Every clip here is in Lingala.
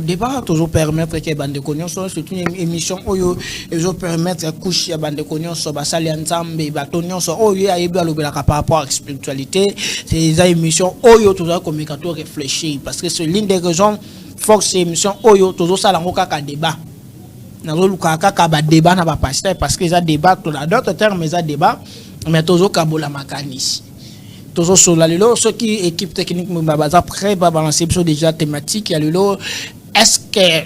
débat toujours permettre que bande connaissance c'est une émission oyo toujours permettre coucher bande connaissance basali ensemble batonion oyo ayebi alobela par rapport à la spiritualité c'est une émission oyo toujours communicateur réfléchir parce que c'est l'une des raisons force émission oyo toujours ça lango kaka débat nazo luka kaka ba débat na ba pasteur parce que ça débat dans d'autres termes ça débat mais toujours kabola makanisi toujours sur la lelo ce qui équipe technique baza prêt ba balancer déjà thématique ya lelo est-ce que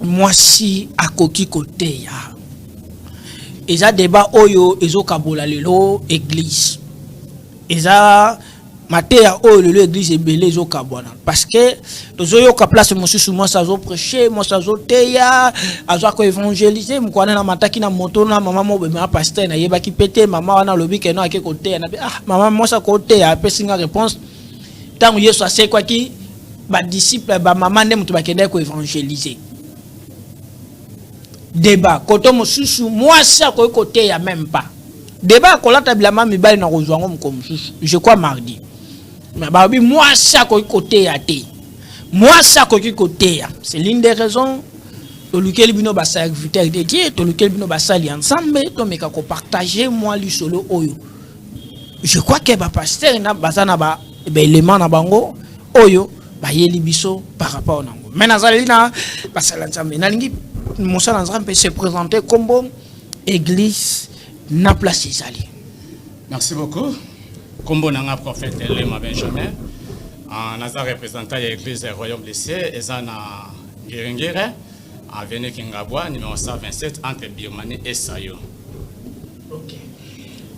moi si à koki côté ya eza débat oyo ezo kabola lelo église eza matéa oyo lelo église ebele ezo kabwana parce que tozo yo ka place mosusu moi ça zo prêcher moi ça zo teya azo ko évangéliser mukwana na mataki na moto na mama mo be ma pasteur na yeba ki pété mama wana lobi ke no ake côté na mama moi ça côté a pesinga réponse tant yesu ase kwa ki ba disciple ba mama ne mutu ba kende ko évangéliser débat koto mosusu moi ça ko côté ya même pas débat ko lata bilama mibali na kozwango mko mosusu je crois mardi mais bah oui moi ça côté à té moi ça côté c'est l'une des raisons pour lequel bino ba serviteur de Dieu pour lequel bino ba sali ensemble to meka ko partager moi li solo oyo je crois que ba pasteur na bazana ba élément na bango oyo ba yeli biso par rapport nango mais nazali na ba sala ensemble na lingi mosala ensemble se présenter comme église na place izali. Merci beaucoup. Combo nanga prophète Lema Benjamin en naza représentant de l'église Royaume des Cieux et ça na Giringere en Avenue Kingabwa numéro 127 entre Birmanie et Sayo. OK.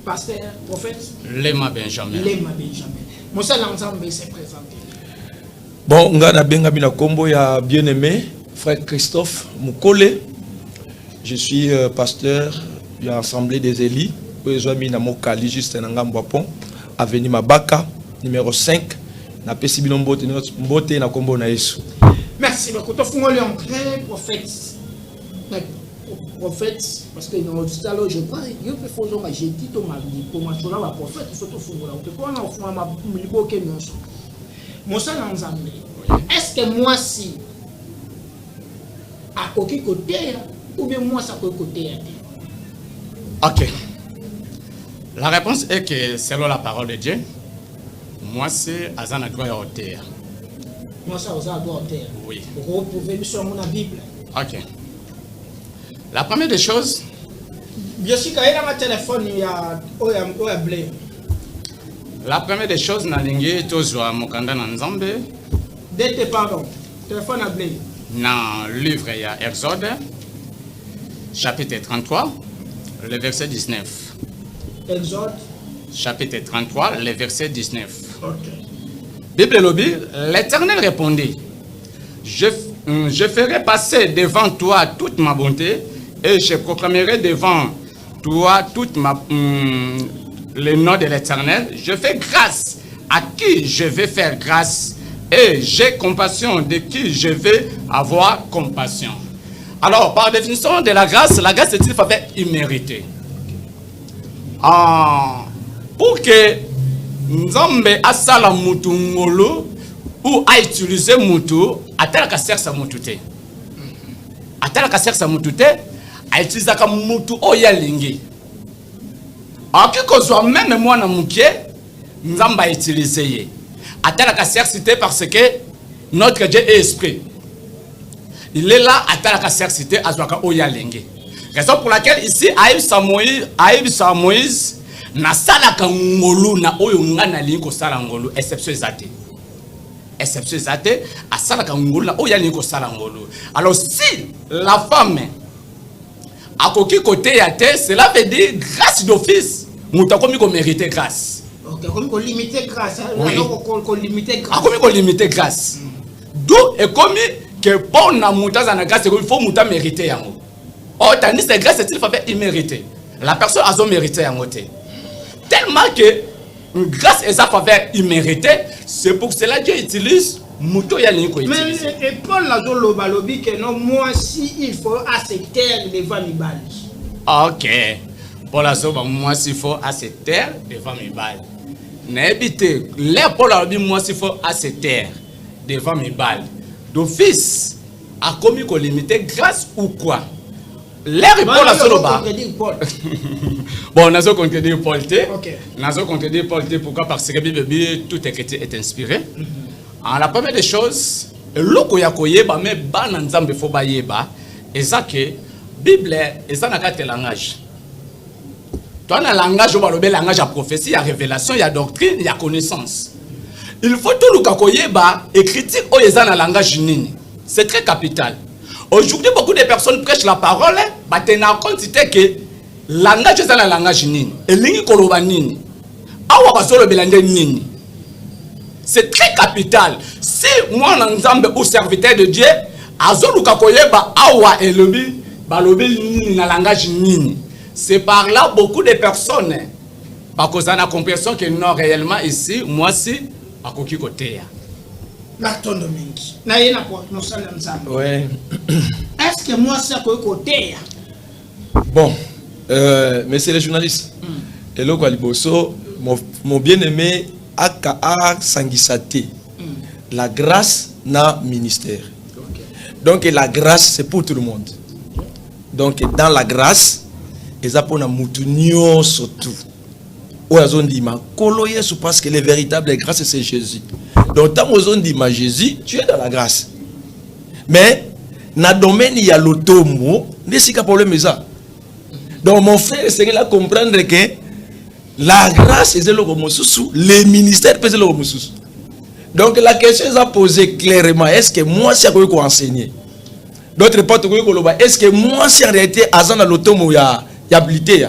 Pasteur prophète Lema Benjamin. Lema Benjamin. Moussa l'ensemble s'est présenté. Bon, ngana benga bina combo ya bien-aimé frère Christophe Mukole. Je suis pasteur de l'Assemblée des Élis. Besoin na mokali juste na ngambwapon. Avenue Mabaka, numéro 5, na Pesibino Mbote na Kombo na Yesu. Merci beaucoup. Tu fais l'entrée, prophète. Prophète, parce que dans le stade, je crois, il faut faire un j'ai dit au mardi, pour moi, tu as prophète, il faut tout faire. Tu peux en faire un libo que non. Mon seul ensemble. Est-ce que moi, si, à côté côté, ou bien moi, ça côté? Ok. La réponse est que selon la parole de Dieu, moi c'est Azana droit à terre. Moi c'est Azana droit à terre. Oui. Vous pouvez sur mon Bible. Ok. La première des choses. Bien sûr, quand il y a ma téléphone, il y a blé. La première des choses, na lingi tozwa mokanda na nzambe. Dete pardon. Téléphone à blé. Dans le livre il y a Exode, chapitre 33, le verset 19. Exode chapitre 33, le verset 19. Okay. Bible lobby, l'Éternel répondit, je ferai passer devant toi toute ma bonté et je proclamerai devant toi toute le nom de l'Éternel. Je fais grâce à qui je vais faire grâce et j'ai compassion de qui je vais avoir compassion. Alors, par définition de la grâce est une faveur imméritée. Pour que Nzambe asala mutu ngolo ou a utilisé mutu atala ka sersa mutu te. Atala ka sersa mutu te a utilisé ka mutu oya lingi. Akiko zo même moi na mukie Nzambe a utilisé ye. Atala ka sersa te parce que notre Dieu est esprit. Il est là atala ka sersa te azwaka oya lingi. Raison pour laquelle ici, Aïb Moïse, na salaka ngolu na oyo ngana linko sala ngolu, exception zate. Exception zate, a salaka ngolu na oyo linko sala ngolu. Alors si la femme a koki côté ya te, cela veut dire grâce d'office, muta komi ko mériter grâce. OK, komi ko limiter grâce, oui. Ko limiter grâce. Komi ko limiter grâce. D'où est commis que pour na muta za na grâce, il faut muta mériter yango. Oh, tandis que grâce est une faveur imméritée. La personne a mérité en côté. Tellement que grâce est sa faveur imméritée, c'est pour cela que Dieu utilise Mouto Yalinko. Mais et Paul a dit le balobi que non, moi si il faut accepter devant mes balles. Ok. Paul a dit moi s'il faut accepter devant mes balles. N'habitez, les Paul a dit moi s'il faut accepter devant mes balles. d'office a commis qu'on limité grâce ou quoi? L'air est pour la soloba. Bon, on a contredit Paul T. On a contredit Paul T. Pourquoi? Parce que la Bible, tout est inspiré. Alors, la première des choses, l'oko ya koyeba mais ba na nzambe fo ba yeba, eza que Bible eza na kate langage. Toi na langage ba lobe langage à prophétie, il y a révélation, il y a doctrine, il y a connaissance. Il faut tout le koyeba et critique o eza na langage nini. C'est très capital. Aujourd'hui, beaucoup de personnes prêchent la parole, bah tena quantité que langage eza na langage nini. Et lingi koloba nini. Awa ba solo belande nini. C'est très capital. Si moi, Nzambe ou serviteur de Dieu, azoluka koyeba awa elobi, balobi nini na langage nini. C'est par là beaucoup de personnes, parce qu'on a la compréhension que non réellement ici, moi si, à koki koteya. La tonne mingi. Na yena kwa nosala Nzambe. Ouais. Est-ce que moi c'est koki koteya? Bon, messieurs les journalistes, hello kwa liboso, mon bien-aimé aka sangisate. La grâce na ministère. Donc la grâce c'est pour tout le monde. Donc dans la grâce, eza pona mutu nyonso tout. Oazondima kolo Yesu parce que le véritable grâce c'est Jésus. Donc tant ozondima Jésus, tu es dans la grâce. Mais na domaine il y a l'automo, n'est-ce problème ça. Donc mon frère c'est là comprendre que la grâce est le ministère peut le donc la question est à poser clairement, est-ce que moi si je peux enseigner? D'autres potes est-ce que moi si en réalité azan dans l'automo ya habilité?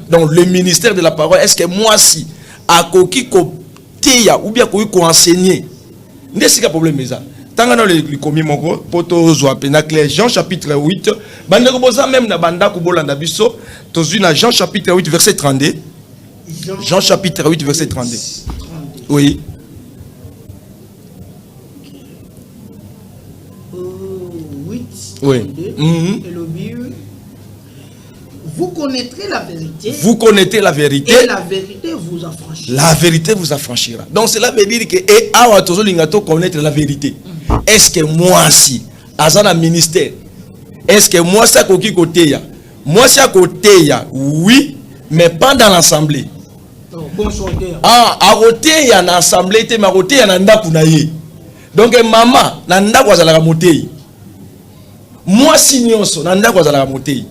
Donc le ministère de la parole, est-ce que moi si à koki ko teya ou bien ko enseigner? N'est-ce pas problème ça? Tant que le commis mon poto zo apena clair Jean chapitre 8 bande ko boza même na banda ko bolanda biso tozu na Jean chapitre 8 verset 32. Jean chapitre 8 verset 32. Oui. Oui. Vous connaîtrez la vérité. Vous connaîtrez la vérité. Et la vérité vous affranchira. La vérité vous affranchira. Donc cela veut dire que et awa tozo lingato connaître la vérité. Est-ce que moi si azana ministère? Est-ce que moi ça koki koteya? Moi ça koteya oui, mais pas dans l'assemblée. Ah, à côté ya na assemblée te ma côté ya na ndaku na ye. Donc maman na ndaku azala motei. Moi si nyonso na ndaku azala motei.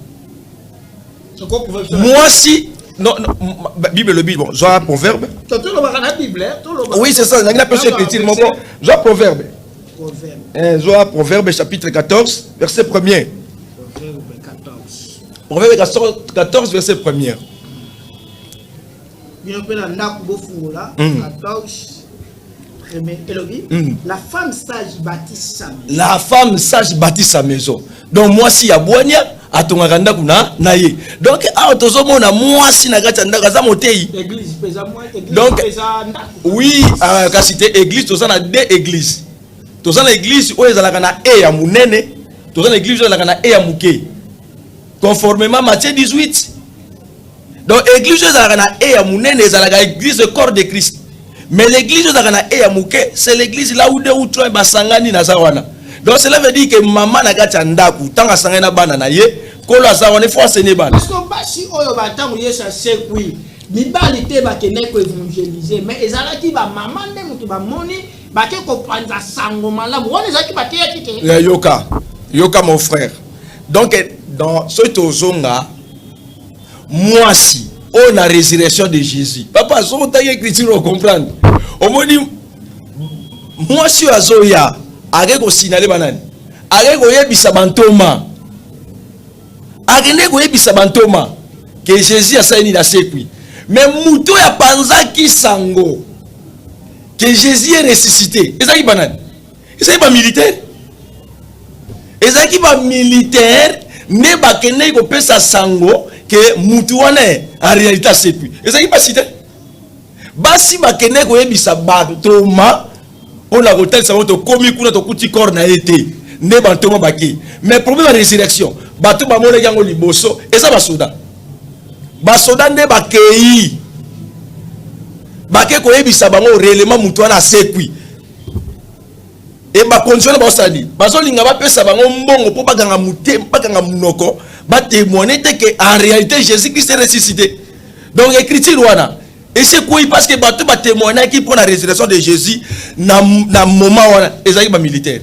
Moi si non, Bible le Bible bon, soit proverbe. Oui, c'est ça, n'a pas pu écrire mon bon. Soit proverbe. Soit proverbe chapitre 14 verset 1er. Proverbe 14 verset 1er. La femme sage bâtit sa maison. La femme sage bâtit sa maison. Donc moi si abonia atongakanda kuna naye. Donc a tozomona moi si na kati ndaka za motei. Église pesa moi église. Donc oui, ka cité église tozana deux églises. Tozana église o ezalaka na e ya munene, tozana église o ezalaka na e ya muke. Conformément Matthieu 18. Donc l'église est à Mounene, c'est l'église de corps de Christ. Mais l'église est à Mouké, c'est l'église là où deux ou trois basangani na zawana. Donc cela veut dire que maman na gata ndaku, tant que sangana bana na ye, kolo zawana faut enseigner bana. Parce que basi oyo batangu yesa sekui, ni balite ba kene ko évangéliser, mais ezalaki ba maman ne mutu ba moni, ba ke ko panza sango malamu, on ezaki ba teya kite. Yoka mon frère. Donc dans ce tozonga moi si on a résurrection de Jésus. Papa, si on t'a écrit, on comprend. On me dit, moi si azoya, avec au signalé banane, avec au yebisabantoma, avec au yebisabantoma, que Jésus a saigné la sécui. Mais mouto ya panzaki sango, que Jésus est ressuscité. Et ça qui banane, et ça qui pas militaire, et ça qui pas militaire, ne ba kene ko pesa sango. Que mutuane en réalité c'est puis et ça qui pas cité basi bakene ko yebisa batoma on a hotel ça to komi kuna to kuti corps na été ne batoma baki mais problème de résurrection bato ba mona yango liboso et ça basoda ne bakei bake ko yebisa bango réellement mutuana c'est puis et ba conditionner ba sali bazo linga ba pesa bango mbongo po baganga muté baganga munoko ba témoigner que en réalité Jésus Christ est ressuscité. Donc écriture wana et c'est quoi parce que bato ba témoigner qui pour la résurrection de Jésus na moment wana ezaki ba militaire.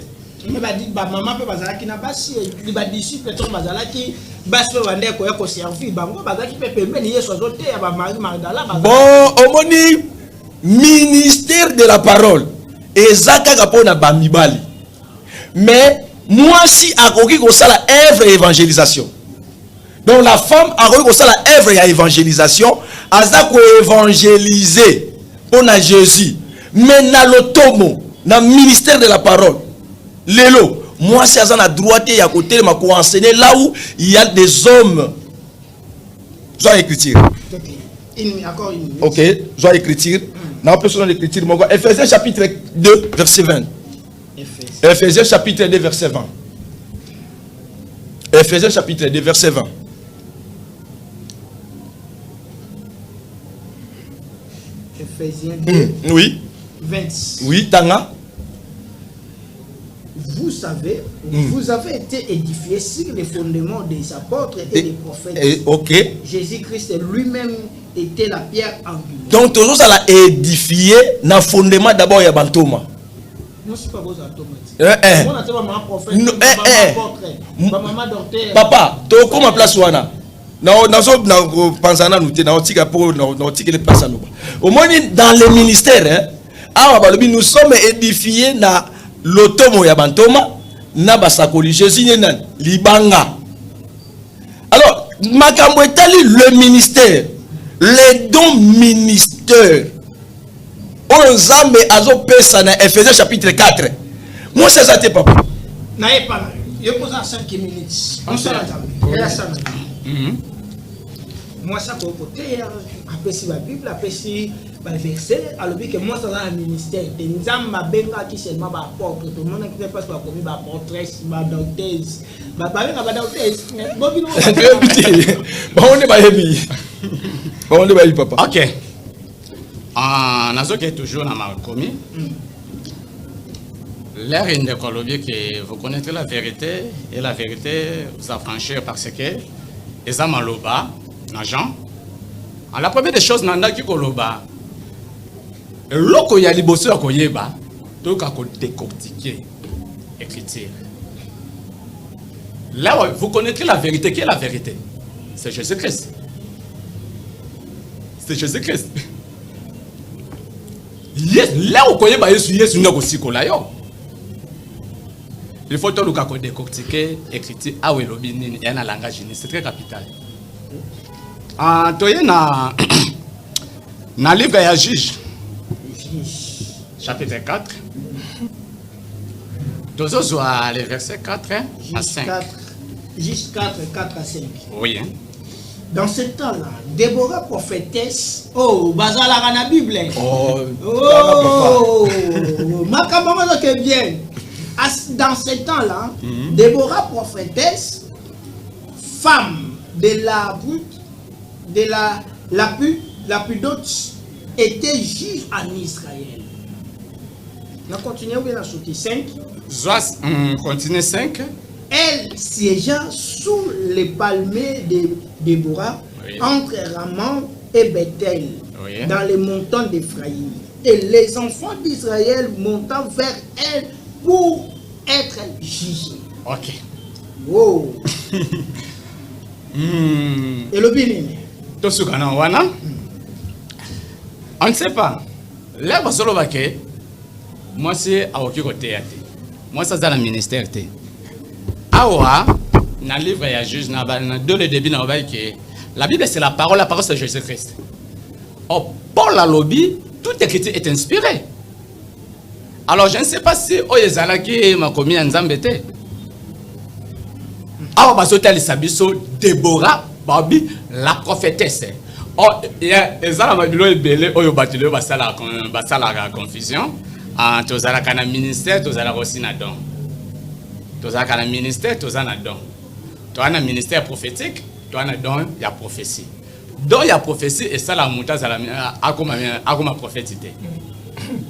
Mais ba dit ba maman pe bazalaki na basi ba disciple to bazalaki basi wande ko yako servir bango bazalaki pe pembeni Yesu azote ya ba Marie Magdala bon omoni ministère de la parole ezaka kapona ba mibali mais moi si akoki ko sala œuvre évangélisation. Donc la femme a reçu ça la œuvre et évangélisation, aza ko évangéliser pour na Jésus. Mais na l'automo, na ministère de la parole. Lelo, moi c'est à la droite et à côté ma ko enseigner là où il y a des hommes. Joie écriture. OK, joie écriture. Na personne l'écriture mon gars. Ephésiens chapitre 2 verset 20. Ephésiens chapitre 2 verset 20. Ephésiens chapitre 2 verset 20. Ephésiens 2, oui. 26. Oui, Tanga. Vous savez, vous avez été édifiés sur les fondements des apôtres et des prophètes. OK. Jésus-Christ lui-même était la pierre angulaire. Donc, toujours ça l'a édifié dans le fondement d'abord, il y a Bantoma. Non, c'est pas vos atomes. Papa, tu as comment place wana? Dans le ministère, nous sommes édifiés dans l'automo ya bantoma na basakoli Jésus nan libanga. Alors, makambo etali le ministère, les dons ministères. On zambe azo pesa na Ephésiens chapitre 4. Moi c'est ça te papa. Na pas. Je pose à 5 minutes. On s'en moi ça pour côté après si la Bible après si le verset alors que moi ça dans le ministère de nzamba benga qui seulement ba apôtre tout le monde qui ne passe pas comme ba portresse ba docteuse ba benga ba docteuse bobino on est ba yebi on est ba yebi papa. OK. Nazo qui toujours na ma commis. L'air de Colombie que vous connaissez la vérité et la vérité vous affranchir parce que les amaloba Jean. La première des choses nanda ki koloba loko ya liboso ya koyeba to ka ko décortiquer écriture. Là vous connaissez la vérité. Qui est la vérité? C'est Jésus-Christ. C'est Jésus-Christ. Yes, là où koyeba Yesu ndako sikola yo. Il faut to ka ko décortiquer écriture awe lobi nini ya na langage ni c'est très capital. Toye na livre ya Juge chapitre 4 tozozwa les versets 4 à 5. Juge 4 à 5. Oui. Dans ce temps-là, Déborah prophétesse, bazala na Bible. Makamama que bien. Dans ce temps-là, Déborah prophétesse, femme de la pudence était juge en Israël. On continue bien à sauter 5. Continue 5. Elle siégea sous les palmiers de Déborah, oui, entre Raman et Bethel, oui, dans les montagnes d'Éphraïm. Et les enfants d'Israël montant vers elle pour être jugés. OK. Wow. Et le bénin. On ne sait pas. Là, moi, c'est à aucun côté. Moi, c'est dans le ministère. Awa, dans le livre, il y a juste dans le début, la Bible, c'est la parole c'est Jésus-Christ. Oh, Paul la lobby, toute écriture est inspirée. Alors, je ne sais pas si Oyezalaki m'a commis un zambete. Awa, basote alisabiso, Déborah, Babi, la prophétesse. Oh, il y a des belé, oyo batule, basala confusion. Tozala kana ministère, tozala aussi na don. Tozala kana ministère, tozala na don. Tozala na ministère prophétique, tozala na don, il y a prophétie. Don, il y a prophétie, et ça la mouta, ça la akoma prophétité.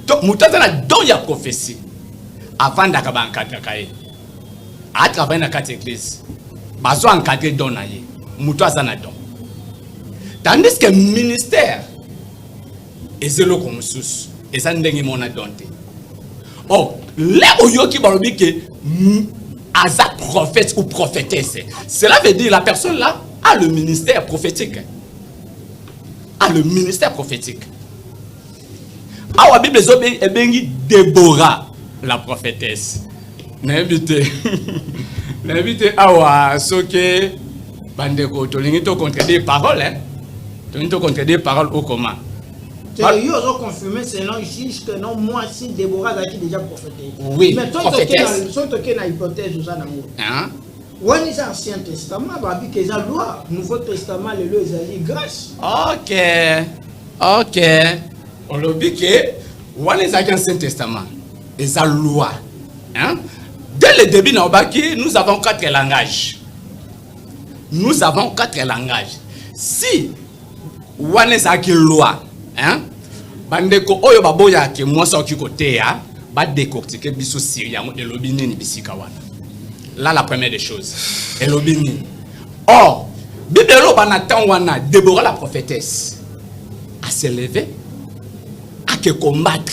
Donc, mouta, ça la don, il y a prophétie. avant d'akaba encadrer kaye a travailler dans quatre églises bazo encadrer don na ye muto azana don tandis que ministère ezelo ko mususu ezandenge mona donte oh là oyoki balobi que aza prophète ou prophétesse cela veut dire la personne là a le ministère prophétique a le ministère prophétique. Awa Bible zobe ebengi Déborah la prophétesse. N'invite awa soke bandeko tolingi to contredire paroles hein. Tolingi to contredire paroles au comment. Ils ont confirmé selon ici que non moi si Déborah a déjà prophétise. Oui. Mais toi tu as une hypothèse ou ça dans hein? Ouais, les Ancien Testament, bah que la loi, Nouveau Testament, les lois, ils grâce. Ok. On l'a dit que les Ancien Testament, les loi. Hein? Dès le début, nous avons 4 langages. Nous avons 4 langages. Si les Ancien loi, hein? Bandeko oyo baboya ke moi ça qui côté ya, ba décortiquer biso Syria de lobini ni bisika wana. Là, la première des choses. Elobini. Or, Bibelo Banatan Wana, Déborah la prophétesse, a se lever, a que combattre,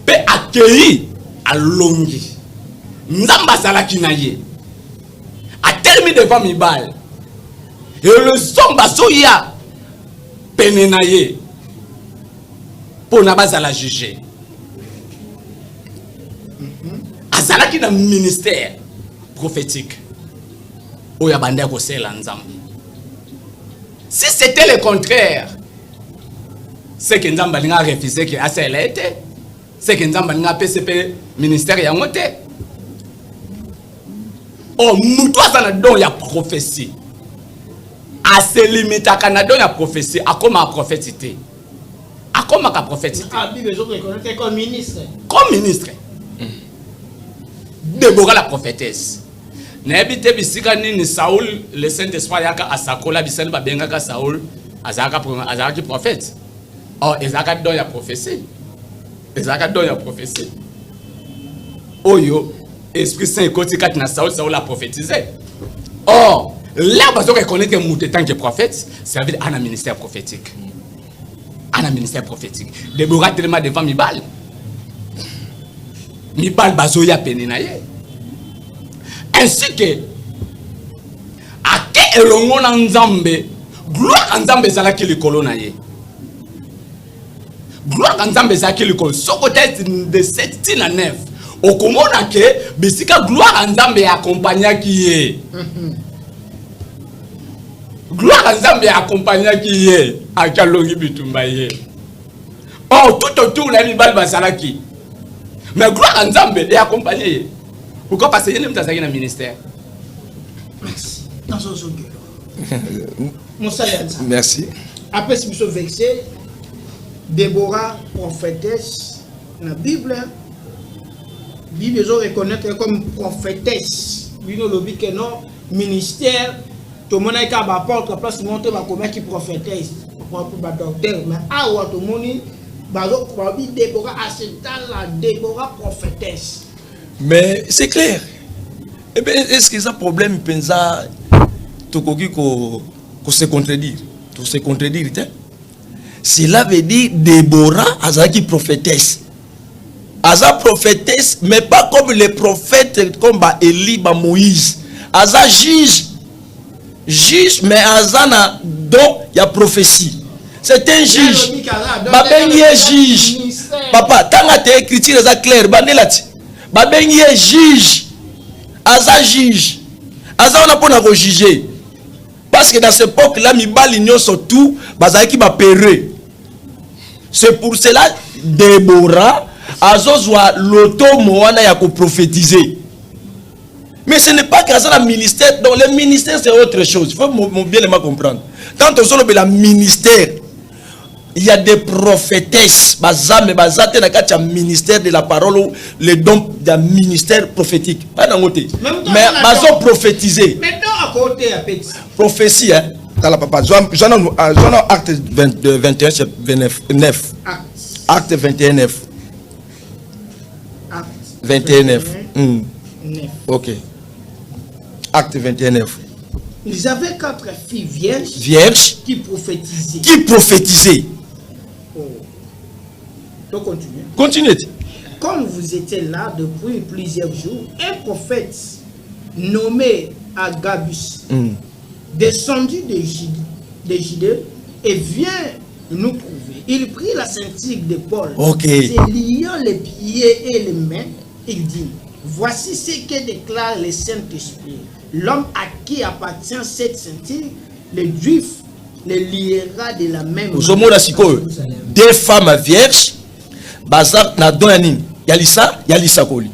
peut accueillir à longi. Nzamba Salaki naye, a terminé devant Mibal. Et le son basoya, penenaye, pour Nabaz à la juger. A Salaki dans le ministère prophétique. Si c'était le contraire, c'est que Nzamba a refusé que ACL était, c'est que Nzamba a PCP ministère y a monté. Oh, nous tous en don y a prophétie. À se limite à Canada y a prophétie. À comment a prophétité? À comment a prophétité? Ah, Bible reconnaît comme ministre. Comme ministre. Déborah la prophétesse. N'habite bisika ni Saoul le Saint-Esprit yaka asakola bisani ba bengaka Saoul azaka prophète. Oh ezaka don ya prophétie. Ezaka don ya prophétie. Oyo Esprit Saint côté kat na Saoul a prophétisé. Or là bazo reconnaître que muté tant que prophète, ça veut dire un ministère prophétique. Un ministère prophétique. Déborah tellement devant Mibal. Mibal bazo ya penenaye. Ainsi que ake elongo na Nzambe gloire Nzambe zalaki likolo na ye gloire Nzambe zalaki likolo soko tête de 7 à 9 okomona ke bisika gloire Nzambe accompagnaki ye gloire Nzambe accompagnaki ye akalongi bitumba ye oh tout autour na Mibal bazalaki mais gloire Nzambe est accompagné. Pourquoi parce qu'il y a un ministère? Merci. Dans son zone. Merci. Après, si vous êtes vexé, Déborah, prophétesse, dans la Bible, Bible reconnaître comme prophétesse. Lui, nous dit que non, ministère, tout le monde a été à la porte, la place, montre comment qui prophétesse, pour docteur. Mais à tout le monde, Déborah, à ce temps-là, Déborah, prophétesse. Mais c'est clair. Eh bien, est-ce que ça problème pensa tokoki ko se contredire, tout se contredire, cela veut dire Déborah azaki prophétesse. Aza prophétesse, mais pas comme les prophètes comme Élie, Moïse. Aza juge, mais Aza na don ya prophétie. C'est un juge. Babengi juge. Papa, tant que tu écriture est clair, bandelati. Babengi juge. Aza juge. Aza on a pas na juger. Parce que dans cette époque là, Mibali nyo surtout, bazaki ba péré. C'est pour cela Déborah azozwa l'auto moana ya ko prophétiser. Mais ce n'est pas qu'Aza le ministère. Donc le ministère c'est autre chose. Il faut bien le comprendre. Quand on parle de la ministère, il y a des prophétesses, mais ministère de la parole, le don d'un ministère prophétique. Pas d'un côté. Mais ils ont prophétisé. Maintenant, à côté, à petit. Prophétie, hein. Dans la papa. J'en ai acte 21, 9. Acte 21, 9. 21:9. 9. Ok. Acte 21:9. Ils avaient 4 filles vierges Vierge qui prophétisaient. qui prophétisait. Oh. Donc continue. Continuez. Comme vous étiez là depuis plusieurs jours, un prophète nommé Agabus, descendu de Judée, et vient nous prouver. Il prit la ceinture de Paul, Ok. se liant les pieds et les mains, il dit, voici ce que déclare le Saint-Esprit. L'homme à qui appartient cette ceinture, le juif le liera de la même Nous sommes deux femmes vierges. Bazar na don yanini. Yalisa koli.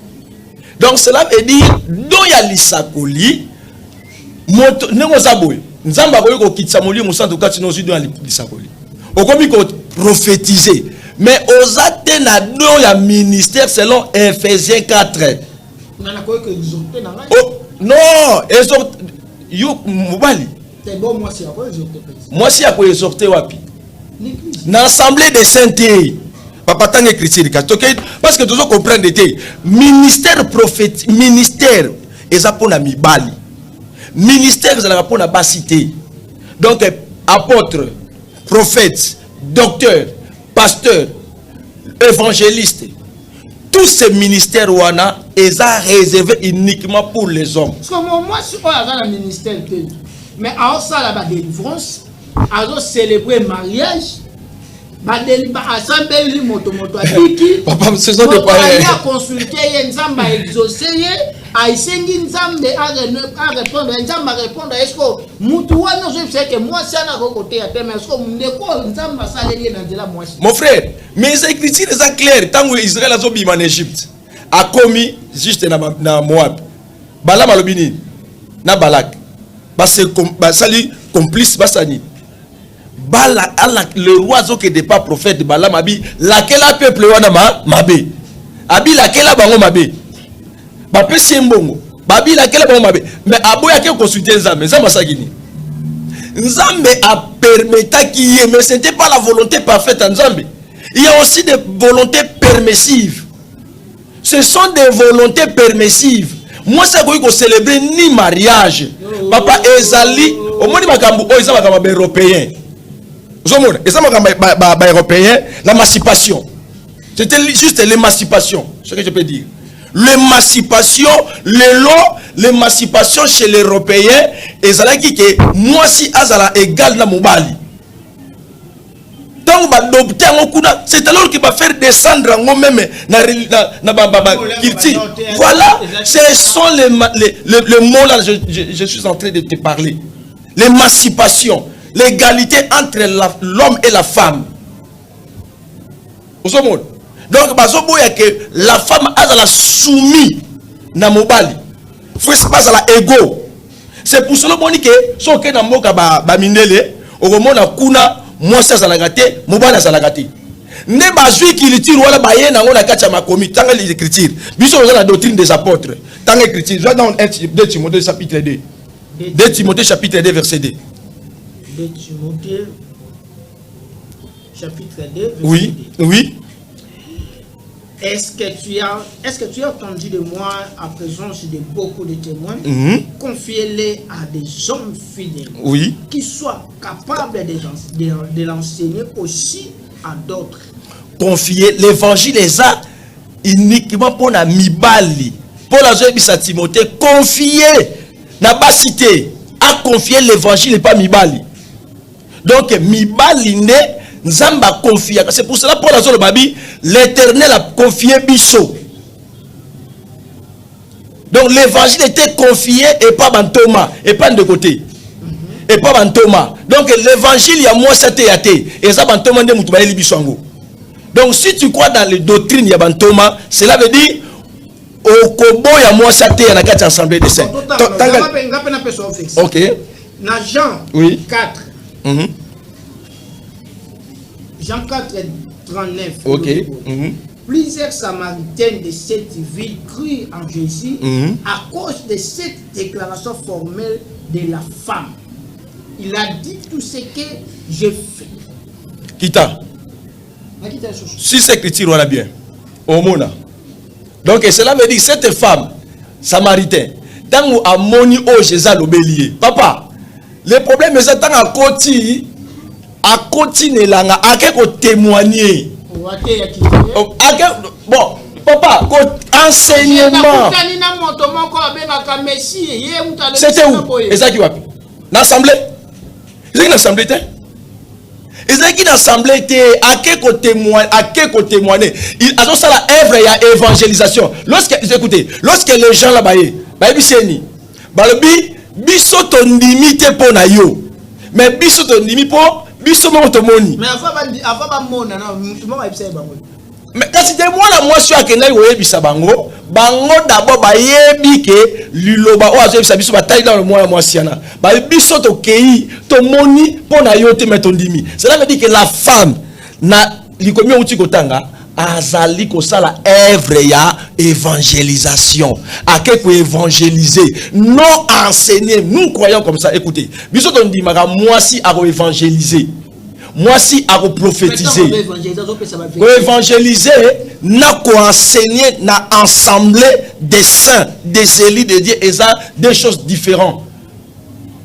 Donc cela veut dire don yalisa koli. Moto nengo zaboy. Nzamba koyo ko kitsa moli musanto kati no don yalisa koli. Okomi ko prophétiser. Mais osate na don ya ministère selon Ephésiens 4. Oh non, exhorte yo mobali. Moi si ako exhorter wapi. Na assemblée des saints. Papa tant écrit parce que tous comprendre ministère prophète ministère eza pona mibali ministère eza pona basité donc apôtre prophète docteur pasteur évangéliste tous ces ministères wana eza réservé uniquement pour les hommes. Parce que moi si on a un ministère mais à ça la délivrance à célébrer mariage. Papa, ce sont des pareils. A consulté Nzamba exaucé, a essayé Nzamba à répondre, Nzamba répondre. Est-ce que Moutoua non je sais que moi c'est un côté à terme. Est-ce que Nzamba ça les dans la moi. Mon frère, mais les écritures sont claires. Tant que Israël a zombie en Égypte, a commis juste na Moab, Bala malobini, na Balak, basali complice basani. Bala le roi qui n'est pas prophète Bala mabi laquelle a peuple wana mabe abi laquelle bango mabe ba pesi mbongo babi laquelle bango mabe mais aboya ke consulter Nzambe Nzambe sakini Nzambe a permis qu'il y ait mais c'était pas la volonté parfaite en Nzambe. Il y a aussi des volontés permissives. Ce sont des volontés permissives. Moi ça ko célébrer ni mariage papa ezali au moins makambo o ezama makambo européen. Et ça, européen, l'émancipation. C'était juste l'émancipation, ce que je peux dire. L'émancipation, l'émancipation chez les Européens, et ça dit que moi si azala égal na mobali. Tant c'est alors qu'il va faire descendre en même voilà, ce sont les mots là, je suis en train de te parler. L'émancipation. L'égalité entre l'homme et la femme. Donc, que la femme a la soumise na mobali. Faut pas à la ego. C'est pour cela que si on a moka ba minele, au moment kuna moi ça la gâté, mobali ça la gâté. Ne ba jui qui le tire wala ba yena ngona kacha makomi tanga l'écriture. Biso la doctrine des apôtres. Tanga l'écriture. Je dans 2 Timothée chapitre 2. 2 Timothée chapitre 2 verset 2. De Timothée, chapitre 2, verset oui, 2. Oui. Est-ce que tu as entendu de moi à présence de beaucoup de témoins? Confiez-les à des hommes fidèles, oui, qui soient capables de l'enseigner aussi à d'autres. Confier l'évangile les a uniquement pour la mibali. Pour la jeune Timothée, confier n'a pas cité à confier l'évangile et pas mibali. Donc, mibali ne Nzamba confie. C'est pour cela pour la zone babi, l'Éternel a confié Bisso. Donc, l'évangile était confié et pas dans Thomas, et pas de côté. Et pas dans Thomas. Donc, l'évangile, il y a moi, c'était yaté. Et ça, dans Thomas, de Bissango. Donc, si tu crois dans les doctrines, il y a dans Thomas, cela veut dire au Kobo, il y a moi, c'était il y a une assemblée de saints. Ok. Dans Jean oui. 4. Jean 4, 39. Ok. Plusieurs Samaritains de cette ville crurent en Jésus à cause de cette déclaration formelle de la femme. Il a dit tout ce que j'ai fait. Kita. Si c'est écrit, on a bien. Au mona. Donc cela veut dire que cette femme samaritaine, tant où a moni au Jésus l'obélier. Papa, le problème est que à côté nelanga a quelque témoigner. Bon, papa, enseignement. C'était où? Et ça qui va? L'assemblée? C'est une assemblée? Et c'est qui l'assemblée était à quel côté témoigner? Il a ça la œuvre et la évangélisation. Lorsque les gens là-bas, biso ton limite pour na yo. Mais biso ton limite pour biso mon tomoni. Mais avant mona na mutuma ba ibisa bango. Mais quand c'était moi la moi suis akena yo yebisa bango, bango d'abord ba yebi ke liloba o azo yebisa biso ba taille dans le moi siana. Ba biso to kei to moni pour na yo te meton dimi. Cela veut dire que la femme na likomi uti kotanga azali kosala œuvre ya évangélisation. À quelque évangéliser, non enseigner. Nous croyons comme ça. Écoutez, biso to ndimaka moi si à évangéliser. Moi si à prophétiser. Évangéliser, n'a qu'à enseigner, n'a ensemblé des saints, des élus de Dieu, et ça, des choses différentes.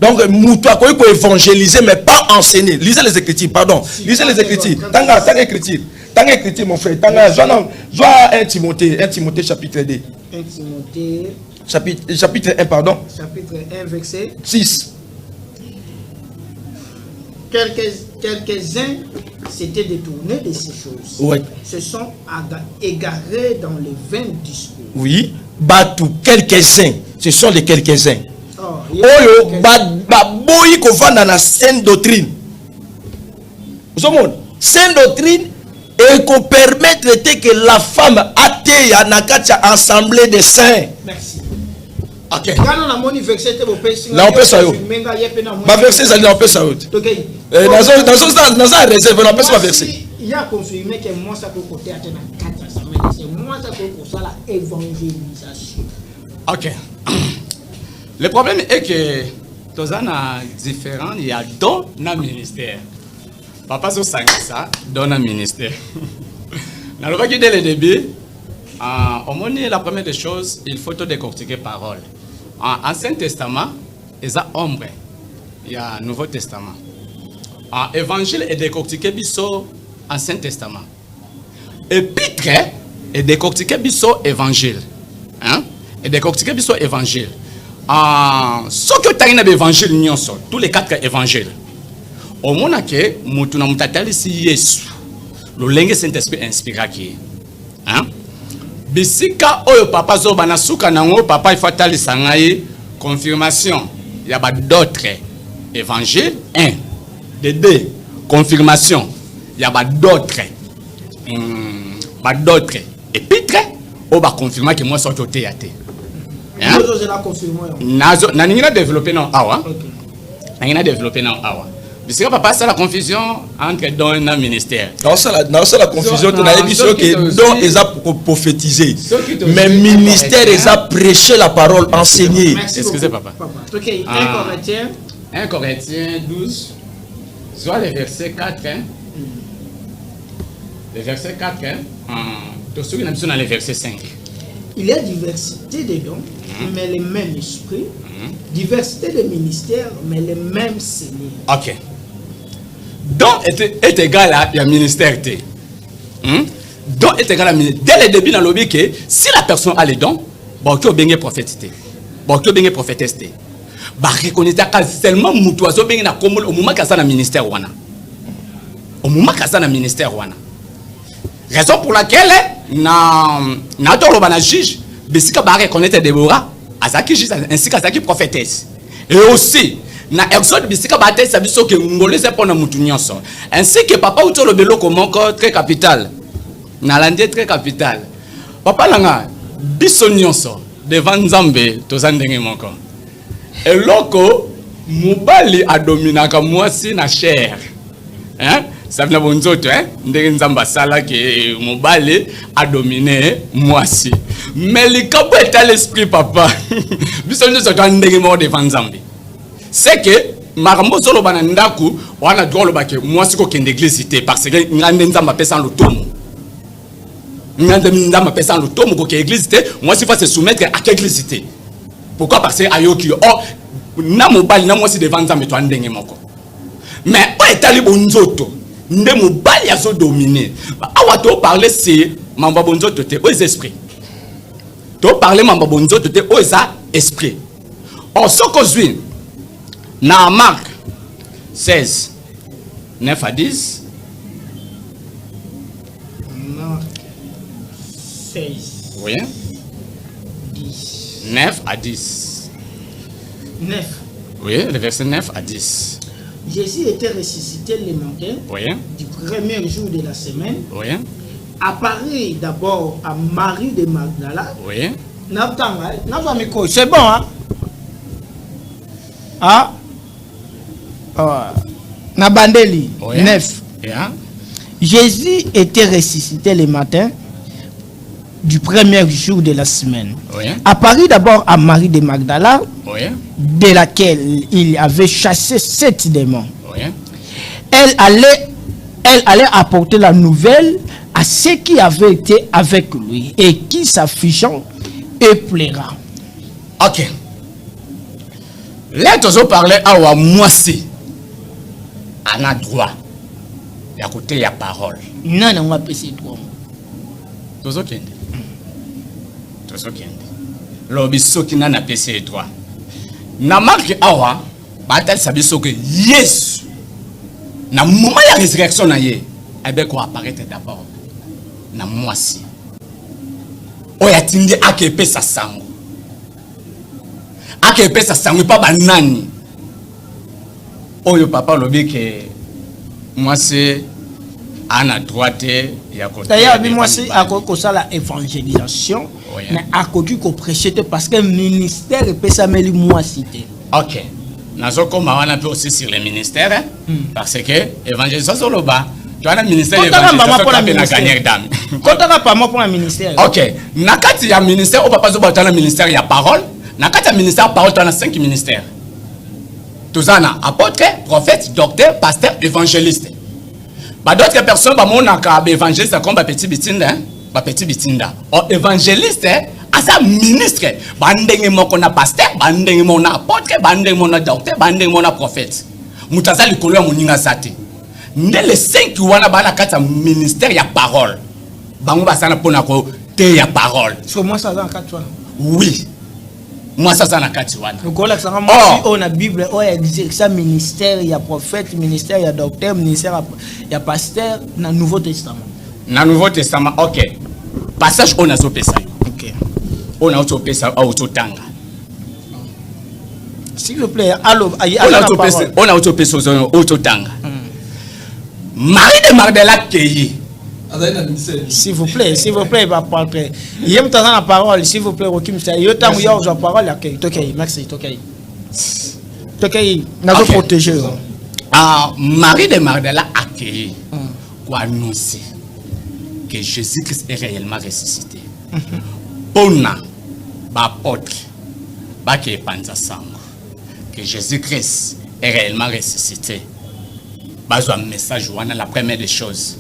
Donc, moutoua, quoi évangéliser, mais pas enseigner. Lisez les Écritures, pardon. Lisez les Écritures. Tanga Écriture. Tanga Écriture, mon frère. Tanga, joie 1 Timothée chapitre 2. 1 Timothée. Chapitre 1, pardon. Chapitre 1, verset 6. Quelques-uns s'étaient détournés de ces choses. Oui. Se sont égarés dans les vains discours. Oui. Batou, quelques-uns. Ce sont les quelques-uns. Oh, boyi ko vanda na sainte doctrine. Vous savez, sainte doctrine et qu'on permettre que la femme athée ya nakacha assemblée des saints. Merci. OK. Là on peut ça yo. Ba verset ça on peut ça yo. OK. Dans ça réserve on peut ça verset. Il y a confirmé que moi ça peut côté atteindre 4 semaines, c'est moi ça peut pour ça la évangélisation. OK. Le problème est que tous les différents, il y a dans le ministère. Papa so ça dans le ministère. Dans le dès le début, au moins la première des choses, il faut te décortiquer parole. En Ancien Testament, il y a ombre. Il y a Nouveau Testament. En Évangile est décortiqué biso Ancien Testament. Épître est décortiqué biso Évangile. Hein? Et décortiqué biso Évangile. Ce que tu as dans l'évangile, tous les 4 évangiles, au moment que tu as mutatali si Yesu, le langue Saint-Esprit inspiré qui hein? Bisika oyo papa zo banasuka nango papa il faut tali sangaye confirmation. Il y a d'autres évangiles 1 de 2 confirmation. Il y a d'autres épîtres au ba confirmer que moi sorti au théâtre. N'a développé non awa. N'a développé non awa. Parce que papa c'est la confusion entre don et ministère. Non c'est la confusion tu n'as dit que don est à prophétiser. Mais ministère est à prêcher la parole, enseigner. Excusez papa. OK, 1 Corinthiens 12 soit le verset 4 hein. Le verset 4 hein. Tout ce qui nous dans le verset 5. Il y a diversité de dons, mais le même esprit. Diversité de ministères, mais le même Seigneur. OK. Don est égal à la ministère. Don est égal à la ministère. Dès le début dans le que si la personne a les dons, bon, tu as bien prophétisé. Bon, tu as bien prophétisé. Bah, reconnaître seulement mutuazo bien na comme au moment que ça na ministère wana. Au moment que ça na ministère wana. Raison pour laquelle na tolo bana juge bisika ba reconnaître Déborah azaki juge ainsi qu'azaki prophétesse. Et aussi na Exode bisika ba tête sabiso ke ngolo c'est pour na mutu nyonso. Ainsi que papa utolo beloko moko très capital. Na landé très capital. Papa langa biso nyonso devant Nzambe tozandenge moko. Et loko mubali adominaka mwasi na chair. Hein? Ça vient bon autre hein ndenge nzamba sala ke mobale a dominé mwasi. Mais le cap est à l'esprit papa. Biso nous ça ndenge mo devant Nzambe. C'est que makambo solo bana ndaku wana droit lo bake mwasi ko kende église parce que ngande Nzamba pesa lotomo. N'andemindama personne le tombe que l'église était. Moi si faut se soumettre à l'église était. Pourquoi parce que ayoki oh na mobali na moi si devant nzambe to andenge moko. Mais o etali bonzoto nde mobali azo dominer. Awa to parler c'est mamba bonzoto te aux esprits. To parler mamba bonzoto te aux esprits. On se cozui na Marc 16 9 à 10. Marc 16. Oui. 10. 9 à 10. 9. Oui, le verset 9 à 10. Jésus était ressuscité le matin Oui. du premier jour de la semaine. Oui. Apparaît d'abord à Marie de Magdala. Oui. C'est bon, hein? Ah? Nabandeli, Oui. 9. Yeah. Jésus était ressuscité le matin du premier jour de la semaine. Oui. Apparut d'abord à Marie de Magdala, Oui. de laquelle il avait chassé 7 démons. Oui. Elle allait apporter la nouvelle à ceux qui avaient été avec lui et qui s'affichant et pleurant. Ok. Là, tu as parlé à moi si. On a droit. Il y a côté, il y a parole. Non, on va passer droit. Tu as ok. Tu as ok. L'obiso qui n'a pas passé droit. Na marque awa, batal sabiso que yes. Na moment la résurrection na ye, ebe ko apparaître d'abord. Na moi si. Oya tindi akepe sa sango. Akepe sa sango pa banani. Oyo papa lobi que moi c'est ana droite ya côté. D'ailleurs, moi c'est à cause ça la évangélisation, Oui. mais à cause qu'on prêchait parce que le ministère est ça mais moi cité. OK. Nazo koma wana pe aussi sur le ministère hein, parce que évangélisation sur le bas. Tu as un ministère d'évangélisation qui a gagné d'âme. Quand on pas moi pour un ministère. OK. Nakati ya ministère au papa zo batana ministère ya parole. Nakati ya ministère parole tu as 5 ministères. Tozana apôtre, prophète, docteur, pasteur, évangéliste. Bah d'autres personnes ba monaka évangéliste comme ba petit bitinda, hein? Ba petit bitinda. O évangéliste asa ministre, ba ndenge moko na pasteur, ba ndenge moko na apôtre, ba ndenge moko na docteur, ba ndenge moko na prophète. Mutaza likolo ya moninga sate. Nde les 5 wana ba na kata ministère ya parole. Bango basana pona ko te ya parole. Sur moi ça dans 4 ans. Oui. Moi ça na kati wana. Le collègue ça moi si on a Bible, on existe ça ministère, il y a prophète, ministère, il y a docteur, ministère, il y a pasteur dans le Nouveau Testament. Na Nouveau Testament, OK. Passage on a zopesa. OK. On a zopesa au tanga. S'il vous plaît, allô, On a zopesa au tanga. Marie de Magdala Keyi. S'il vous plaît, papa. Il y a la parole, s'il vous plaît, Rokim, il y a la parole, OK, merci, OK, n'a pas protégé. Marie de Magdala a accueilli pour annoncer que Jésus-Christ est réellement ressuscité. Pona, apôtre, qui est panzasango, que Jésus-Christ est réellement ressuscité. Un message, la première des choses.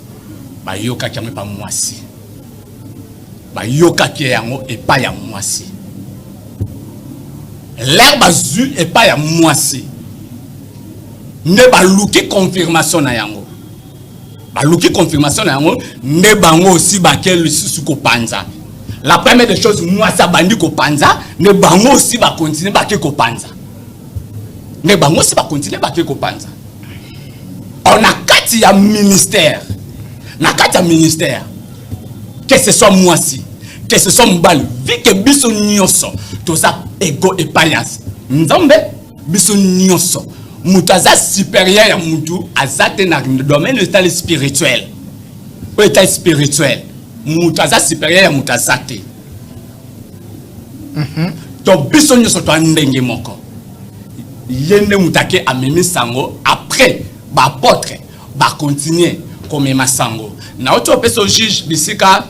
Yoka qui pas moi si. Yoka qui est et pas ya moi si. L'herbe azu et pas ya moi si. Ne ba luki confirmation na yango. Ba luki confirmation na yango ne bango aussi ba kel susu ko panza. La première des choses moi ça bandi ko panza, ne bango aussi ba continuer ba ke ko panza. Ne bango aussi ba continuer ba ke ko panza. On a kati ya ministère. Nakata ministère, que ce soit moi si, que ce soit Mbali, vu que biso nyonso, tout ça ego et payas. Nzambe biso nyonso, mutaza supérieur ya mutu azate na domaine de l'état spirituel. Au état spirituel, mutaza supérieur ya mutazate. Donc biso nyonso to ndenge moko. Yende mutake amemi sango après ba apôtre ba continuer comme Massango. Na oto peso juge bisika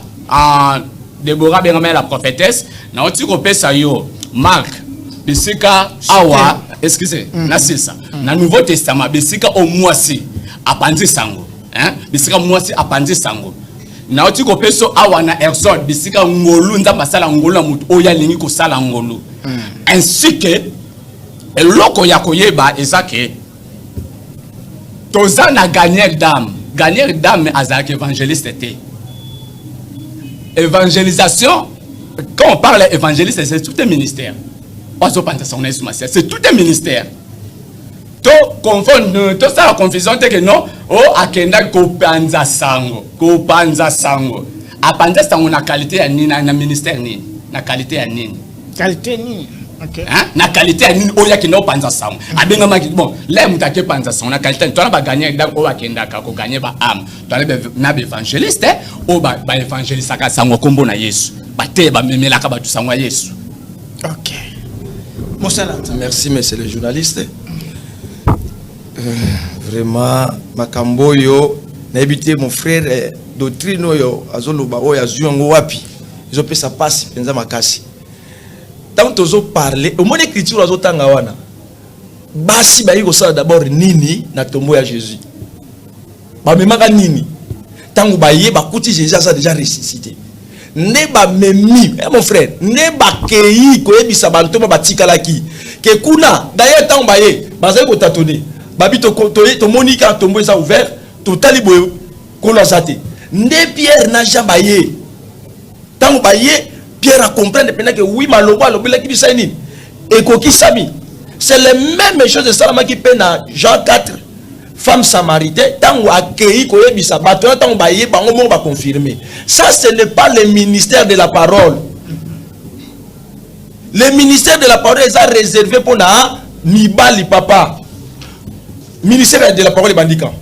Deborah Bengamé la prophétesse, na oto ko pesa yo Marc bisika awa excusez, na sisa. Na Nouveau Testament bisika au moisi apandi sango, hein? Bisika moisi apandi sango. na oti ko peso awana exode bisika ngolu nzamba sala ngolu na mutu oya lingi ko sala ngolu ainsi que eloko ya koyeba ezake toza na gagner dame azaki évangéliste était évangélisation. Quand on parle d'évangéliste, c'est tout un ministère. C'est tout un ministère. To confond, to ça la confusion c'est que non, oh akenda ko panza sango. A panza sango na qualité ya nini na ministère ni, na qualité ya nini. Qualité ni. OK. Hein? Na qualité ya nini o ya kenda panza sango. Abenga maki bon, là mutake panza sango na qualité. Toi na ba gagner donc o akenda ka ko gagner ba âme. Toi na ba évangéliste, o ba évangéliste ka sango kombo na Yesu. Ok. Merci, monsieur le journaliste. Vraiment, Makamboyo, n'habitez mon frère, doctrine, Azoloba, Yazungo Wapi. Ils ont fait ça passe, Penza Makasi. Tant que vous parlez, au moins l'écriture, Azotangawana. Basi, Baïgo, ça d'abord Nini, na tombo ya Jésus. Bamemaka Nini. Tant que vous voyez, Bakouti Jésus a déjà ressuscité. Neba memi, mon frère, neba kei koyebisa bantu ba batikalaki ke kuna d'ailleurs tant baye bazali ko tatone babi to monika tombo eza ouvert totali boyo ko lazate ne Pierre na jabaye tant baye Pierre a comprendre pendant que oui maloba lobela ki bisani et koki sami c'est les mêmes choses de Salama qui pena Jean 4 femme samaritaine, tant ou accueilli koyebisa bato tant baye bango mo ba confirmer. Ça ce n'est pas le ministère de la parole. Le ministère de la parole est réservé pour na mibali papa. Ministère de la parole est bandika.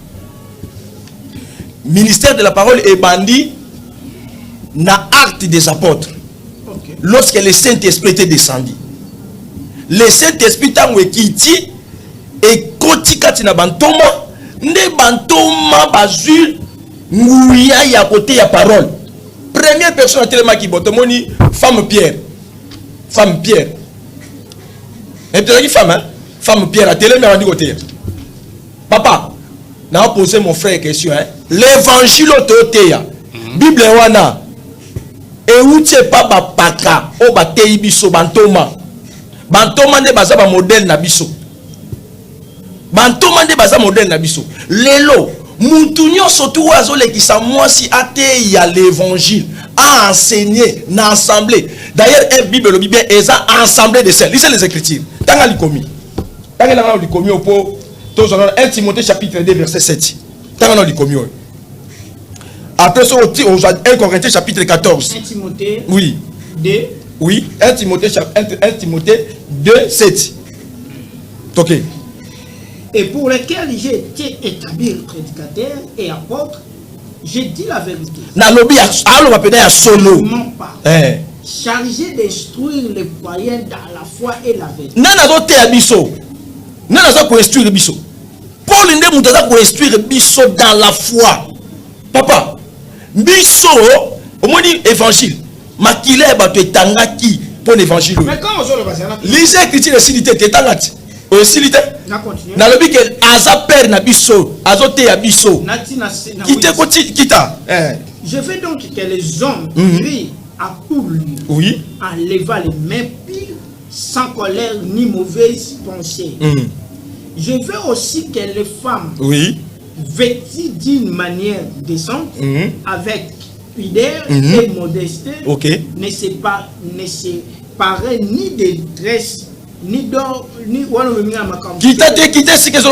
Ministère de la parole est bandi na acte des apôtres. Okay. Lorsque le Saint-Esprit était descendu. Le Saint-Esprit tant ou ekiti et kotikati na bantoma ne bantoma bazul nguya ya côté ya parole. Première personne tellement qui botomoni femme Pierre. Et puis femme hein? Femme Pierre a télé mais on dit côté. Papa, n'a posé mon frère question hein. L'évangile autotéa. Bible wana et où c'est pas ba paka o ba tei biso bantoma. Bantoma ne baza ba modèle na biso. Bantoma nde baza modèle na biso lelo muntu nyonso tu azolekisa mwasi ate ya l'évangile a enseigné na assemblée d'ailleurs un bible est assemblée de sel lisez les écritures tanga likomi opo to 1 Timothée chapitre 2 verset 7 tanga likomi après ça au 1 Corinthiens chapitre 14 1 Timothée oui 2 oui 1 Timothée 2 7 OK. Et pour lesquels j'ai été établi prédicateur et apôtre, j'ai dit la vérité. Non pas. Chargé d'instruire les païens dans la foi et la vérité. Paul ko instruire biso dans la foi. Papa, biso au moins évangile. Makile ba to etangaki pour l'évangile. Mais quand on le basé lisez écriture de silité etangati. Silité. Na lobi que aza père na biso, azote ya biso. Kita. Je veux donc que les hommes crient à Paul, oui, en levant les mains pures, sans colère ni mauvaise pensée. Je veux aussi que les femmes, oui, vêtues d'une manière décente, avec pudeur et modestie, ne se paraît ni de détresse ni d'or ni quitter ce que je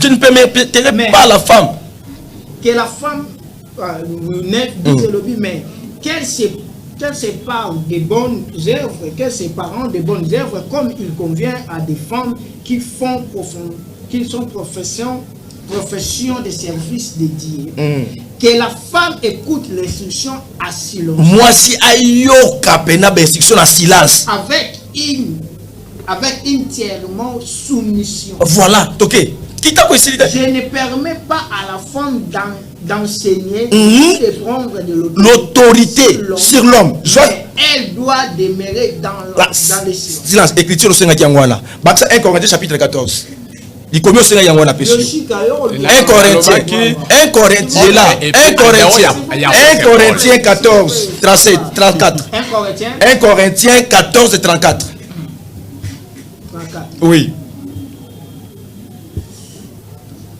ne permettrai pas la femme que la femme mais qu'elle sépare des bonnes œuvres, qu'elle séparant des bonnes œuvres comme il convient à des femmes qui sont profession de service dédié. Que la femme écoute l'instruction à silence. Moi si ayoka pena instruction à silence. Avec entièrement soumission. Voilà, ok. Je ne permets pas à la femme d'enseigner, de prendre de l'autorité sur l'homme. Elle doit demeurer dans le silence. Silence. Écriture au 5 Kiangwana. 1 Corinthiens chapitre 14. Il commence à y avoir la péché. 1 Corinthiens là. 1 Corinthiens 14, 37, 34. 1 Corinthiens 14, 34. Oui.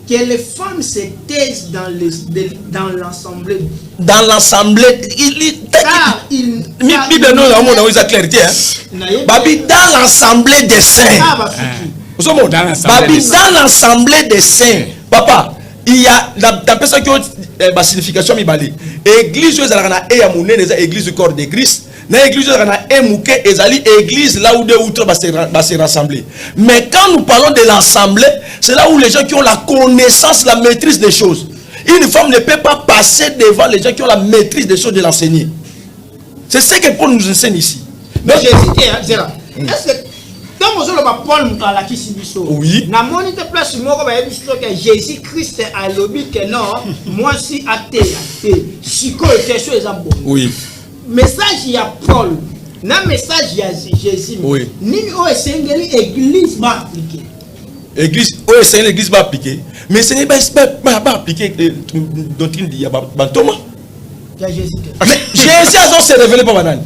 Que les femmes se taisent dans l'assemblée. Dans l'assemblée, Car il Bible nous la monde a clarté Babi dans l'assemblée des saints. Babi dans l'assemblée des saints. Papa, il y a la personne qui a la signification mibali. Église ezalaka et ya monene eza église du corps de Christ. Na église ezalaka e muke ezali église là où deux ou trois va se rassembler. Mais quand nous parlons de l'assemblée, c'est là où les gens qui ont la connaissance, la maîtrise des choses. Une femme ne peut pas passer devant les gens qui ont la maîtrise des choses de l'enseigner. C'est ce que Paul nous enseigne ici. Donc, j'ai hésité, hein, Zéra. Est-ce que quand vous avez Paul Moukalaki Sibiso, oui. Na monite place moi que Jésus Christ a lobby que non, moi si athée, chico et question les bon. Oui. Message il y a Paul, na message il y a Jésus. Oui. Ni o esengeli église va appliquer. Église, oh c'est l'église va appliquer. Mais ce n'est pas appliquer doctrine d'il y a Bantoma. Il y a Jésus. Mais Jésus a se révélé par Banane.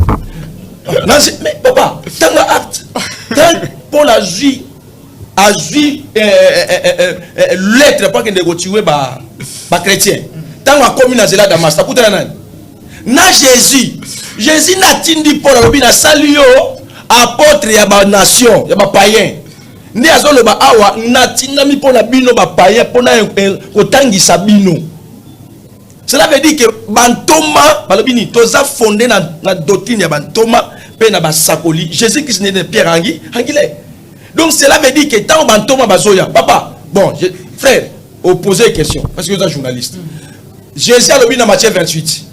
Mais papa, dans l'acte, quand Paul a vu l'être pour qu'il ne tuer pas chrétien. Tant la commune à Damas, ça coûte rien. Na Jésus n'a tindi Paul a l'obéi na salio apôtre ya ba nation, ya ba païen. Ndi azolo ba awa na tinda mi Paul na bino ba païen pona kotangisa bino. Cela veut dire que Bantoma, balobini, toza fondé na doctrine ya Bantoma, pe na basakoli. Jésus-Christ n'est Pierre Angilé. Donc cela veut dire que tant Bantoma bazoya, papa, bon, frère, opposez une question, parce que vous êtes journaliste. Jésus a lobi na Matthieu 28.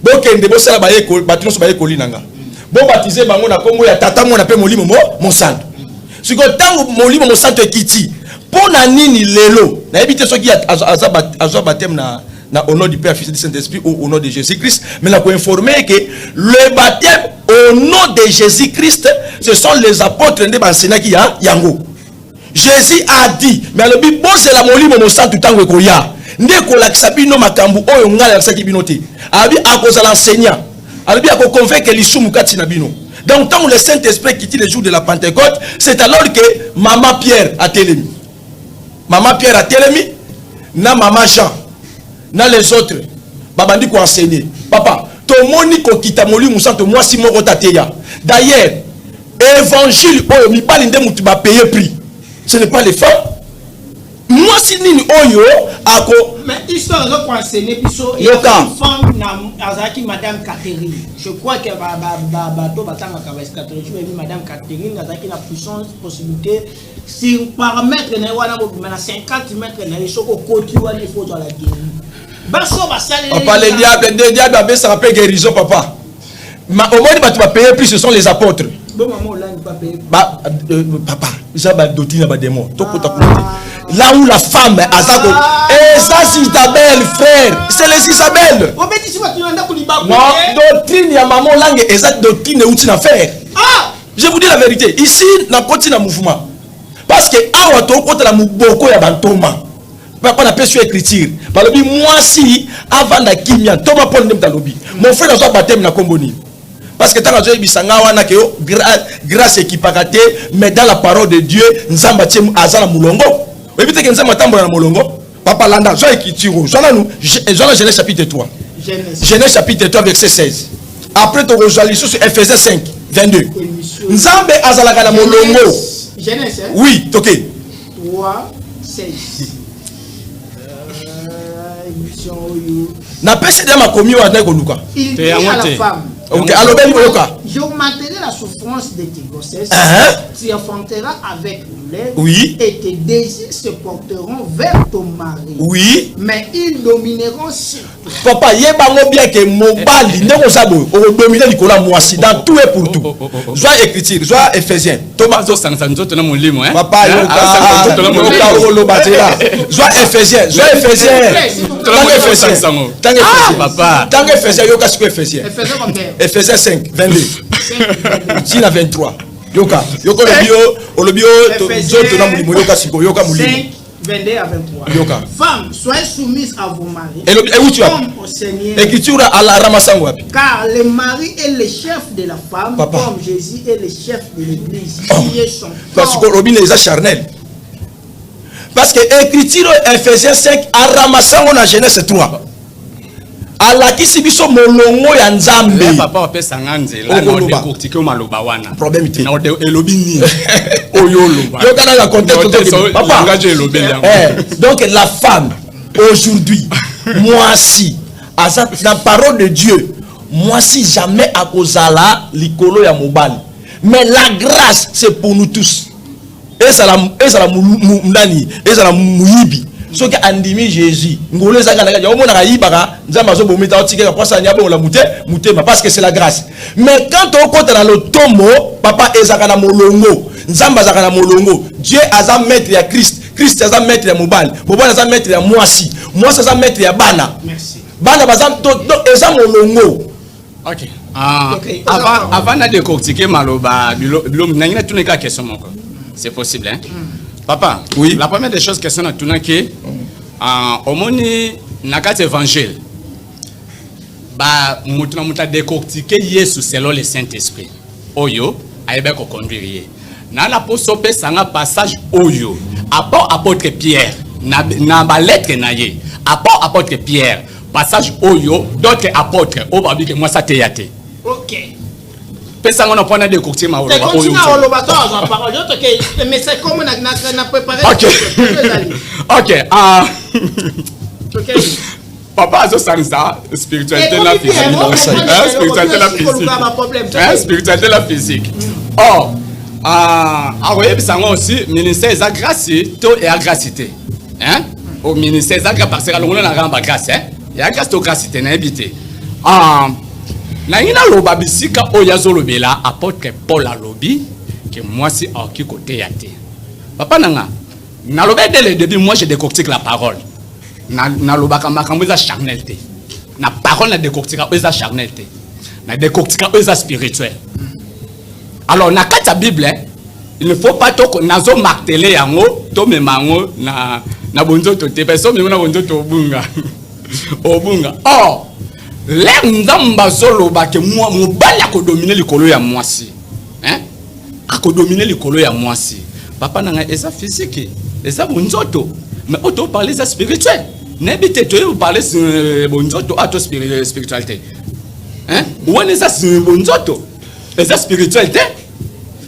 Bon, kende bo sala baye ko, batuno so baye koli nanga. Bon baptisé bango na kombo ya tata mo na pe molimo mo santo. Si ko tango molimo mo santo ekiti, pona nini lelo, na ebité so ki azwa baptême na au nom du Père, Fils et du Saint-Esprit ou au nom de Jésus-Christ, mais là pour informer que le baptême au nom de Jésus-Christ, ce sont les apôtres de Bansena qui a yango. Jésus a dit, mais le Bible c'est la molimo mo santo tango ko ya. Ndeko la kisabino makambu oyo ngala ya kisaki binote. Abi akoza l'enseignant. Abi ako convaincre l'isumu kati na bino. Donc tant le Saint-Esprit quitte le jour de la Pentecôte, c'est alors que maman Pierre a télémi. Maman Pierre a télémi, na maman Jean. Na les autres babandi ko enseigner papa to moni ko kita moli musanto moi si moko tateya. D'ailleurs évangile oyo mi bali nde mutu ba payer prix, ce n'est pas les femmes. Moi si nini oyo ako mais histoire là pour enseigner piso il y a une femme na azaki madame Catherine, je crois que bato batanga ka eschatologie mais madame Catherine azaki na puissance possibilité si paramètre na wana ko na 50 mètres na soko koti wana il faut dans la guérison. Papa, les diables avaient ça rappelle guérison, papa. Mais au moins, tu vas payer plus, ce sont les apôtres. Papa, ça va doter les démons. Là où la femme, Azako, et ça, c'est Isabelle, frère, c'est les Isabelle. Non, doctrine, il y a maman langue, et ça, doctrine, où tu n'as fait. Je vous dis la vérité, ici, on continue le mouvement. Parce que, à Wato, quand on a beaucoup, il y a Bantoma. Papa n'a pas su écriture. Moi si avant la kimia, Thomas Paul n'aime pas lobby. Mon frère n'a pas baptême na komboni. Parce que tant que j'ai bisanga wana que grâce équipagate, mais dans la parole de Dieu, nzamba tiem azala mulongo. Évitez que nzamba tambola na mulongo. Papa landa, j'ai écriture. Genèse chapitre 3. Genèse chapitre 3 verset 16. Après tu rejoins sur Ephésiens 5 22. Nzambe azala na mulongo. Genèse. Oui, OK. 3 16. Na pese de ma commis wa na koluka. Il dit à la femme. OK, alobeli koluka. J'augmenterai la souffrance de tes grossesses. Tu enfanteras avec lait. Oui. Et tes désirs se porteront vers ton mari. Oui. Mais ils domineront sur toi. Papa, yeba bien que mobali ndeko sabo o dominer likola mwasi dans tout et pour tout. Soit écriture, soit Ephésiens. Thomas sanza nzoto na molimo hein. Papa yoka lo batela. Soit Ephésiens, soit Ephésiens. Tant Ephésiens yoka siko Ephésiens. Ephésiens 5 22. S'il a 23. Yoka olobio zoto na mulimo yoka siko yoka mulimo 22 à 23. Yoka. Femmes, soyez soumises à vos maris. Et où tu as? Comme au Seigneur. Écriture à la Ramasango. Car le mari est le chef de la femme, Papa. comme Jésus est le chef de l'église. Qui est son Parce que corps. Robin est charnel. Parce que écriture Ephésiens 5 à Ramasango na Genèse 3. Alakisi biso molongo ya Nzambe. Papa opesa nganze la no décortiquer maloba wana. Problème ité. Na elobi ni. Oyo loba. Yo kana la contexte papa. Donc la femme aujourd'hui, moi si la parole de Dieu, moi si jamais à kozala likolo ya mobali. Mais la grâce c'est pour nous tous. Et ça la mundani, et ça la muyibi. Ce qui andimi Jésus, ngolo za kana ya omona kayibaka nzamba zo bomita otikeka kwasa nyabo la mutema parce que c'est la grâce. Mais quand on compte dans le tombeau, papa ezaka na molongo, nzamba zaka na molongo. Dieu aza maître ya Christ, Christ aza maître ya mobali, mobali aza maître ya mwasi, mwasi aza maître ya bana. Merci. Bana bazam donc eza molongo. OK. Avant de décortiquer maloba bilom nangina tuneka question moko. C'est possible hein? Papa, oui. La première des choses question na tunaki au moni nakati évangile. Ba mutu na muta décortiquer Yesu selon le Saint-Esprit. Oyo ayebe ko conduire. Na la poso pe sanga passage oyo. Apôtre Pierre na ba lettre na ye. Apôtre Pierre passage oyo d'autres apôtres au babi que moi ça te yate. OK. Pesanga na pona de courtier ma oyo. Continue à olobato en parole. Mais c'est comme na préparé. OK. OK. OK. Papa azo sansa spiritualité la physique. Spiritualité la physique. Spiritualité la physique. Oh. Aroye bisanga aussi ministère za grâce to et grâcité. Hein? Au ministère za grâce parce que l'on na ramba grâce hein. Ya grâce to grâcité na habité. Na ina loba bisika oyazo lobela apôtre Paul alobi que moi si aki côté yate. Papa nanga na loba dès le début moi je décortique la parole. Na loba ka makambo za charnalité. Na parole na décortique za charnalité. Na décortique za spirituel. Alors na kata Bible il ne faut pas to nazo marteler yango to memango na bonzoto te personne na bonzoto obunga. Obunga. Oh l'air nzamba zoloba ke moi mobali akodominer likolo ya mwasi hein akodominer likolo ya mwasi papa nanga eza physique eza bonzoto mais auto parler ça spirituel n'habite to parler bonzoto ato spiritualité hein ou on eza bonzoto eza spiritualité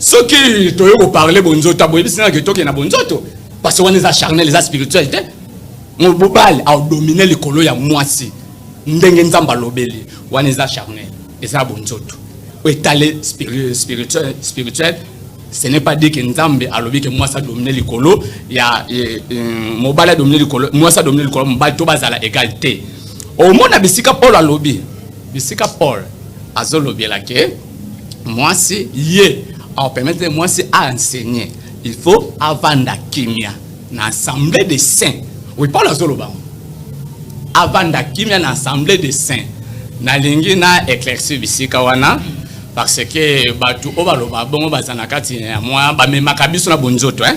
ce qui to parler bonzoto aboyebi sina ke toke na bonzoto parce que on eza charnel eza spiritualité mobali akodominer likolo ya mwasi ndenge nzamba lobeli waneza charnel eza bonzoto étalé spirituel ce n'est pas dit que nzambe alobi que moi ça dominer likolo ya mobala dominer likolo moi ça dominer likolo mobali to bazala égalité au mona bisika Paul alobi bisika Paul azolobela ke moi c'est yé en permettre moi c'est à enseigner il faut avanda kimia na assemblée des saints oui Paul azoloba avant d'akimia na assemblée de saints na lingi na éclaircir bisika wana parce que batu obaloba bongo bazana kati ya moi ba memaka biso na bonzoto hein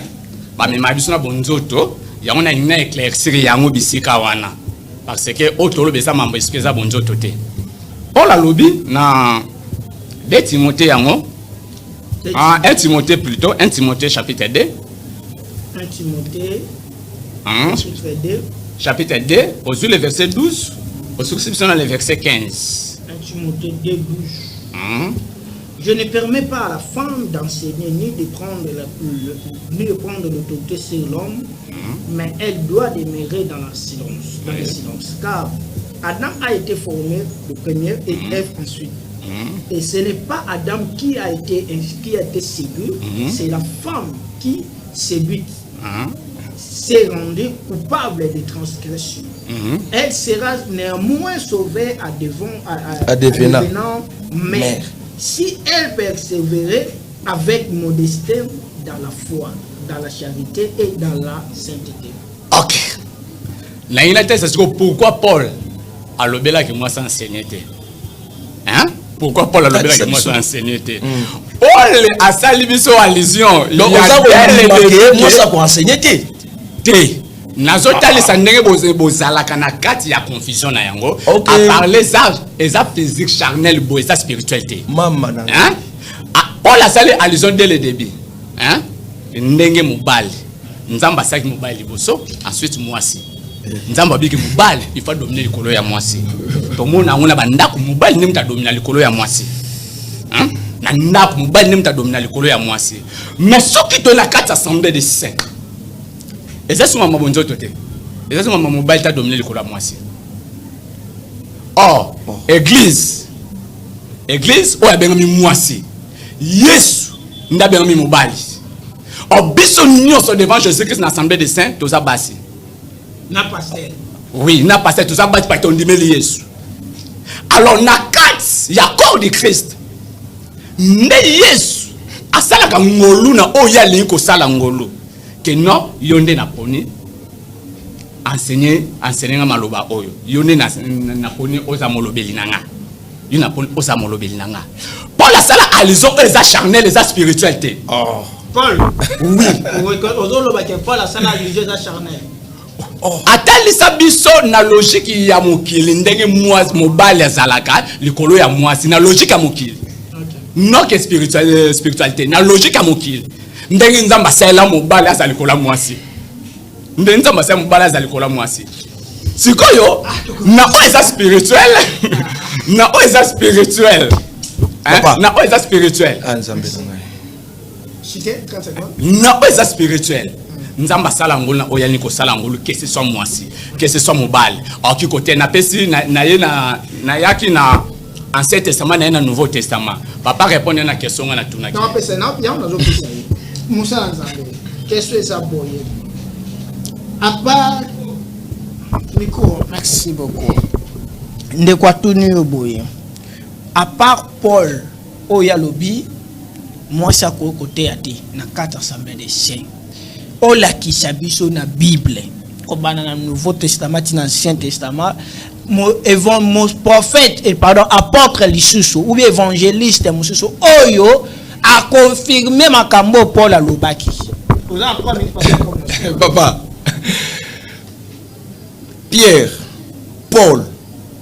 ba memaka biso na bonzoto yango na ina éclaircir yango bisika wana parce que otolo besa mambo espeza bonzoto te Paul alobi na 2 Timothée yango 1 Timothée plutôt 1 Timothée chapitre 2 1 Timothée chapitre 2 chapitre 2, au sur le verset 12, au souscription dans le verset 15. 1 Timothée 2, 12. Je ne permets pas à la femme d'enseigner ni de prendre l'autorité sur l'homme, mais elle doit demeurer dans le silence. Car Adam a été formé le premier et Ève ensuite. Et ce n'est pas Adam qui a été séduit, c'est la femme qui séduit. S'est rendue coupable de transgression. Elle sera néanmoins sauvée à devenant mère. Si elle persévérait avec modestie dans la foi, dans la charité et dans la sainteté. Ok. C'est pourquoi Paul a lobé là que moi ça enseigné. Hein? Pourquoi Paul a lobé là que moi ça enseigné? Paul a sali biso allusion. Donc on a marqué moi ça pour enseigner te. Nazotalisa ndenge bozalaka na kati ya confusion na yango. A parler ça physique charnel bo ça spiritualité. Maman. Hein? Paul a sali allusion dès le début. Hein? Ndenge mobali. Nzamba saki mobali liboso, ensuite mwasi. Nzamba biki mobali, il faut dominer likolo ya mwasi. To mona ngona bandako mobali ne mta dominer likolo ya mwasi. Hein? Na ndako mobali ne mta dominer likolo ya mwasi. Mais soki to na kati assemblée des saints. Et ça, c'est ma bonne côté. Et ça, c'est ma mobile ta dominé le col à moi aussi. Or, église, oh, elle a bien mis moi aussi. Yes, n'a bien mis mobile. Or, biso nous sommes devant Jésus-Christ dans l'assemblée des saints, tout ça bassi. N'a pas fait. Oui, n'a pas fait tout ça bassi par ton dimé Jésus. Alors, na quatre, il y a corps de Christ. Mais Jésus, à ça la ngolu na o ya liko sala ngolu. Que non, yonde na poni enseigner nga maloba oyo. Yonde na poni oza molobeli nanga. Yona poni oza molobeli nanga. Paul a sala allusion les charnel les spiritualité. Oh. Paul. Oui. Paul a sala allusion les charnel. Atali sabiso na logique ya mokili ndenge mwasi mobali azalaka likolo ya mwasi na logique ya mokili. Non que spiritualité na logique ya mokili. Ndenge nzamba sala mobali azalikola mwasi. Ndenge nzamba sala mobali azalikola mwasi. Sikoyo na oza spirituel. Na oza spirituel. Na oza spirituel. Nzambe nanga. Chité 30 secondes. Na oza spirituel. Nzamba sala ngolo na oyani ko sala ngolo que ce soit mwasi, que ce soit mobali. Aki côté na pesi na yaki na Ancien Testament na Nouveau Testament. Papa répond à la question na tunaki. Non pesi na bien on a zo Moussa Nzambe, qu'est-ce que ça boye? À part Nico, merci beaucoup. Ndekwatuni oboye. À part Paul Oyalobi, moi ça côté ati na 4 assemblées des saints. Ola ki sabiso na Bible. Comme dans le Nouveau Testament, dans l'Ancien Testament, mon prophète et pardon apôtre lisusu ou évangéliste mususu oyo a confirmé ma cambo Paul Alobaki. Papa, Pierre, Paul,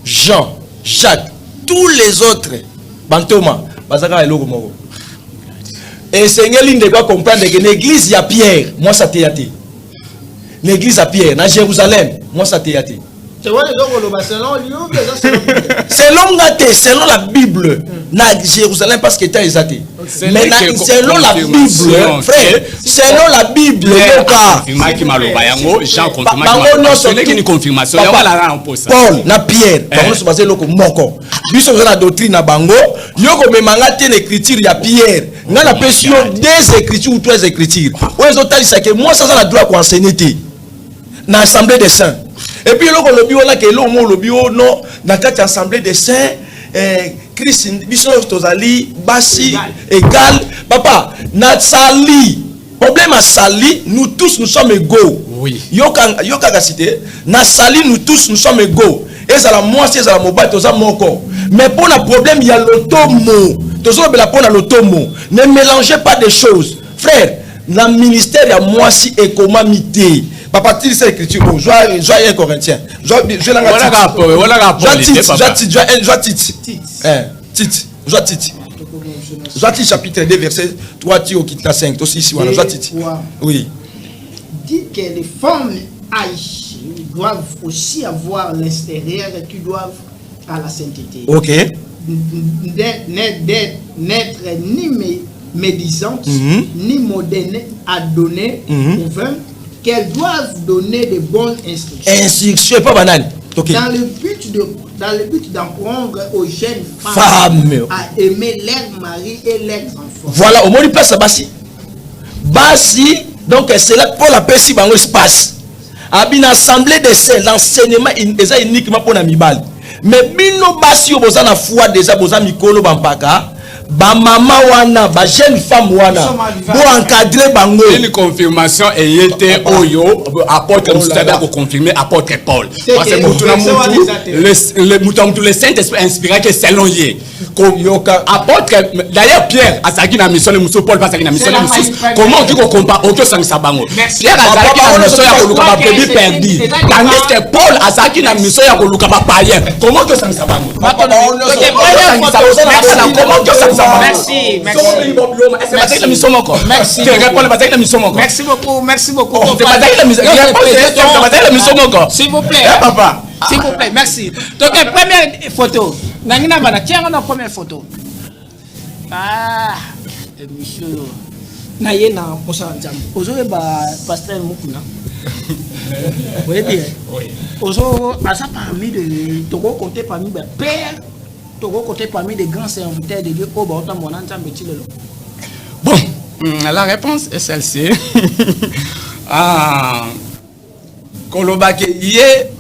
Jean, Jacques, tous les autres, Bantoma, Bazaka et Logomoro. Et Seigneur, l'une doit comprendre que l'église à Pierre, moi ça t'est athée. L'église à Pierre, dans Jérusalem, moi ça t'est athée. C'est vrai, selon la Bible, na Jérusalem parce que tu es athée. Mais selon la Bible, frère, selon la Bible, Paul, na Pierre, Paul se basé loko moko. Biso na doctrine na bango, yoko memanga te l'écriture ya Pierre. Nga na pesio des écritures ou 3 écritures. Ouais, zotalisa que moi ça la droit ko enseigner te. Na assemblée des saints. Et puis le lobby on a que l'homme lobby non dans cette assemblée des saints Christ biso tozali basi égal papa na sali problème à sali nous tous nous sommes égaux. Oui. Yoka cité na sali nous tous nous sommes égaux. Et ça la moi c'est ça la mobile toza moko. Mais pour le problème il y a l'automo. Tozo bela pour l'automo. Ne mélangez pas des choses. Frère, le ministère il y a moi si et comment mité. Papa tire cette écriture au joie Corinthiens. Je chapitre 2 verset 3 tu au 5 aussi ici voilà oui. Dit que les femmes haïtiennes doivent aussi avoir l'extérieur qui doivent à la sainteté. OK. N'être ni médisante ni moderne à donner au vin qu'elles doivent donner de bonnes instructions. Instructions pas banales. Okay. Dans le but d'apprendre aux jeunes femmes à aimer leur mari et leurs enfants. Voilà, au moins il place Bassi. Bassi, donc c'est là pour la paix si bango espace. À une assemblée de saints, l'enseignement est uniquement pour la mibal. Mais bino Bassi au besoin la foi déjà besoin mikolo bampaka. Ba maman wana ba jeune femme wana pour encadrer bango une confirmation et était oyo apôtre Mustaba pour confirmer apôtre Paul parce que le saint esprit inspiré que selon lui apôtre d'ailleurs Pierre azaki na mission le muso Paul pasaki na mission le muso comment tu compare aucun sang sabango Pierre azaki na mission ya koluka ba bébé perdu tandis que Paul azaki na mission ya koluka ba païen comment que sang sabango merci beaucoup s'il vous plaît papa s'il vous plaît merci donc première photo nangina bana tiens na première photo monsieur na yena mosala nzambe ozoye ba pasteur mukuna oui bien oui ozo asa parmi de toko compter parmi ba père toko compter parmi des grands serviteurs de Dieu au ba mona nzambe tilelo. Bon, la réponse est celle-ci. Kolobake yé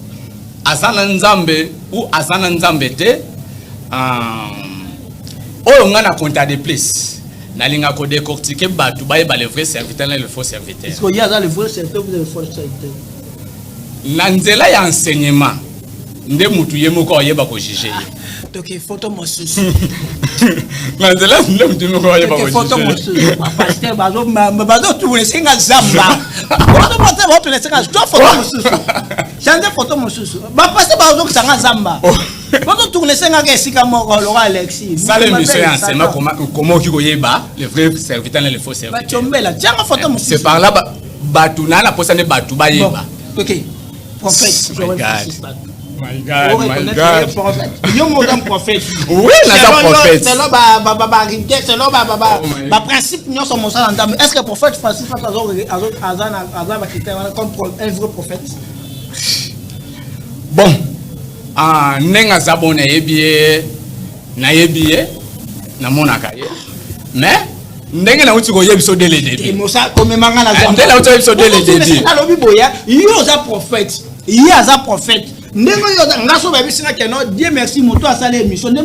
azana nzambe ou azana nzambe te oyo nga na compta de plus nalinga ko décortiquer batu ba les vrais serviteurs et les faux serviteurs. Est-ce qu'il y a les vrais serviteurs ou les faux serviteurs? Na nzela ya enseignement nde mutu ye moko oyeba ko juger. Donc photo mosusu. Na nzela nde mutu moko oyeba ko juger. Photo mosusu. Pasteur bazo tu le singa zamba. Photo pasteur bazo tu le singa photo mosusu. Chande photo mosusu. Ba pasteur bazo sanga zamba. Bazo tu le singa ke sika moko Laurent Alexis. Ça l'émission enseignement comment ki koyeba les vrais serviteurs et les faux serviteurs. Ba chombela tianga photo mosusu. C'est par là batu na la posane batu ba yeba. OK. Prophète, My God. Yo modern prophète. Oui, la prophète. C'est là c'est là principe nous sommes en dame. Est-ce que prophète Francis azana critère comme un vrai prophète? Bon. Nenga zabone yebie na yebie na monaka ye. Mais ndenge na uti ko yebiso dès le début. Mosa comme manga na zamba. Ndenge na uti yebiso dès le début. Alobi boya, yo za prophète. Il y a un prophète. Dieu merci, moto a salé émission. Est-ce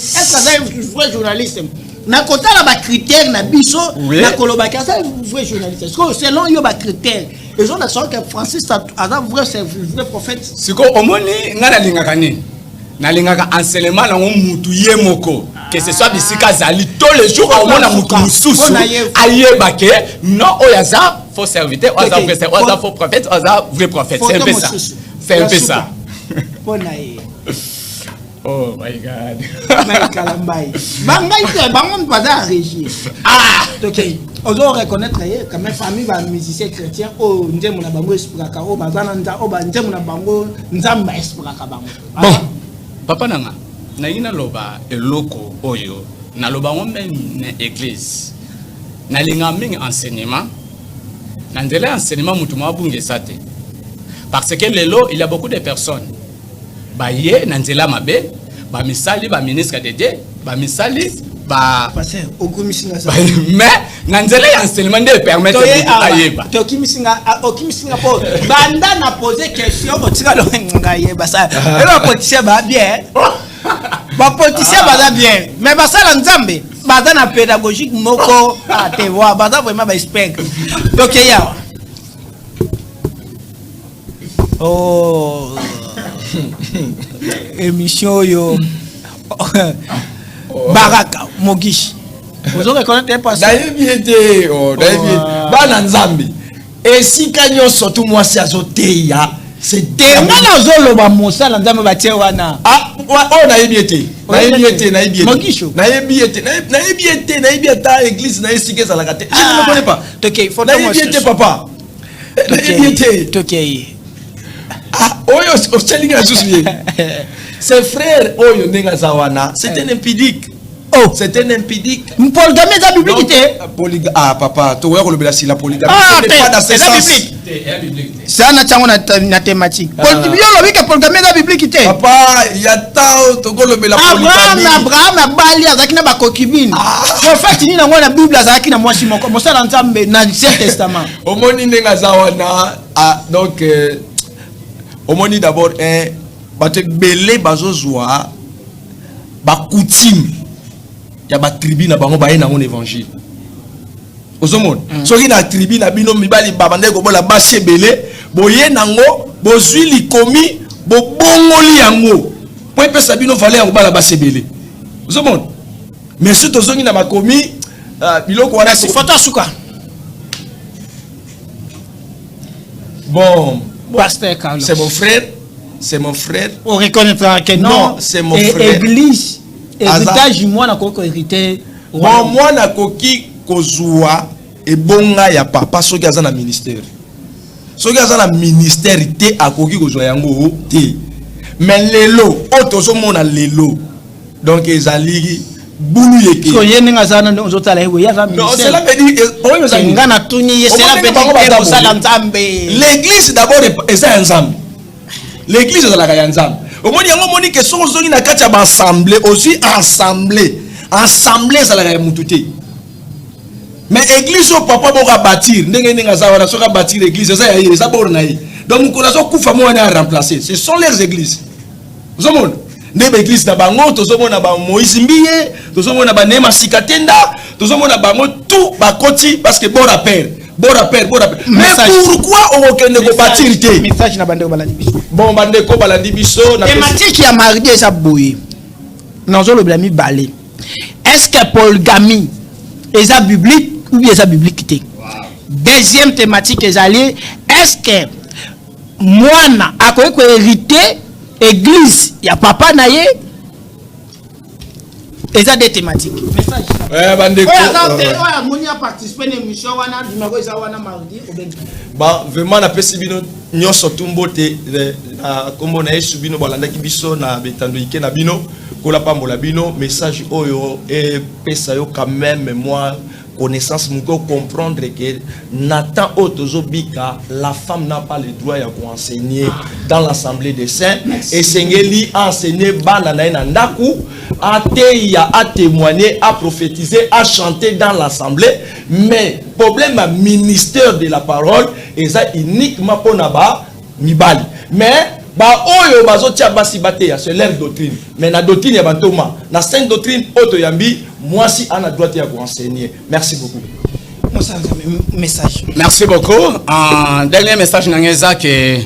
que ça est vrai journaliste? Na kota la ba critère na biso na kolobaka ça vrai journaliste. Selon yo ba critère. Les gens sont que Francis a vrai prophète. Siko omoni ngana lingaka ni. Na lingaka enseignement na mutu ye moko. Que ce soit bisika zali tous les jours au mona mutu mususu ayeba ke non oyaza faux serviteur, oyaza vrai serviteur, oyaza faux prophète, oyaza vrai prophète. C'est un peu ça. C'est un peu ça. Oh my God. Ok. On doit reconnaître quand même famille va musicien chrétien oh ndemo na bango espraka oh bazana nza oh ba ndemo na bango nzamba espraka bango. Bon. Papa nanga na ina loba eloko oyo na loba ngombe na église. Na linga mingi enseignement. Na ndela enseignement mutu mabunge sate. Parce que lelo il y a beaucoup de personnes ba ye na nzela mabe ba misali ba ministre de Dieu ba misali ba passer au komisinga ça mais na nzela ya enseignement de permettre ayeba to komisinga o komisinga po banda na poser question botika lo ngayeba ça et ba politicien ba bien ba politicien ba bien mais ba ça nzambe ba na pédagogique moko à te voir ba vraiment ba expert donc ya oh émission yo Baraka Mogish. Vous aurez reconnaître pas ça. Daïbiété, oh, daïbiété. Bana nzambi. Et si kanyo surtout moi c'est azoteya, c'est tellement zolo ba mosala nzambe ba tie wana. Ah, oh daïbiété. Daïbiété, daïbiété. Mogisho. Daïbiété, daïbiété, daïbiété église na esike za la kate. Je ne connais pas. OK, faut daïbiété papa. Daïbiété. OK. Ah, oyo ochelinga zusuye. Ses frères oyo ndenga zawana, c'est un impudique. Oh, c'est un impudique. Polygamie dans la Bible. Ah papa, tu vois que si la polygamie n'est pas dans ce sens. C'est un chango na thématique. Polygamie que polygamie dans la Bible. Papa, il y a tant to go le la polygamie. Abraham bali azaki na ba concubine. Prophète ni na ngona Bible azaki na mwasi moko. Mosala nzambe na Ancien Testament. Omoni ndenga zawana. Ah donc omoni d'abord un bato belé bazozwa ba coutume ya ba tribu na bango ba na mon évangile ozomona soki na tribu na bino mibali babande ko bola basi belé boye nango bozwi likomi bo bongoli yango po pesa bino valeur yango bala basi belé ozomona mais si tozongi na makomi biloko wana si photo suka bon pasteur Carlos c'est mon frère on reconnaîtra que non c'est mon frère église héritage moi na koko hérité bon moi na koki kozua ebonga ya papa soki aza na ministère soki aza na ministère te akoki kozwa yango te mais lelo otozomona lelo donc ezali bulu yeke ko yene ngazana nzotala ewe ya non cela veut dire ngana tuni cela veut dire osala nzambe l'église d'abord eza nzambe l'église ezalaka ya nzambe omoni yango moni ke soko zongi na kati ya ba assemblée aussi assemblée ezalaka ya mutu te mais église au papa boka bâtir ndenge ndenge za wana soka bâtir église eza ya eza borna yi donc ko nazo kufa mo wana remplacer ce sont les églises zomona ndebe église na bango tozomona ba Moïse Mbiye tozomona ba Nema Sikatenda tozomona bango tout ba koti parce que bon rappel mais pourquoi on okende ko bâtir te message na bande ko balandi biso bon bande ko balandi biso na thématique ya mardi eza boye nazo le blami balé est-ce que polygamie eza biblique ou bien eza biblique te deuxième thématique ezali est-ce que mwana akoki ko hériter église ya papa na ye eza des thématiques message bandeko moni a participer na émission wana numéro eza wana mardi ba vraiment na pesi bino nyonso tumbo te na kombo na Yesu bino balandaki biso na betando ike na bino kola pambola bino message oyo et pesa yo quand même moi connaissance moko comprendre que Nathan Otozobika la femme n'a pas le droit de enseigner dans l'assemblée des saints et Sengeli a enseigné bana na ndaku a témoigner a prophétiser a chanter dans l'assemblée mais problème à ministère de la parole et ça uniquement pour naba mibali mais ba oyo bazotia basi bateya c'est leur doctrine mais na doctrine ya bantoma na cinq doctrine oto yambi moi si ana droit ya enseigner merci beaucoup message merci beaucoup. Un dernier message na ngeza que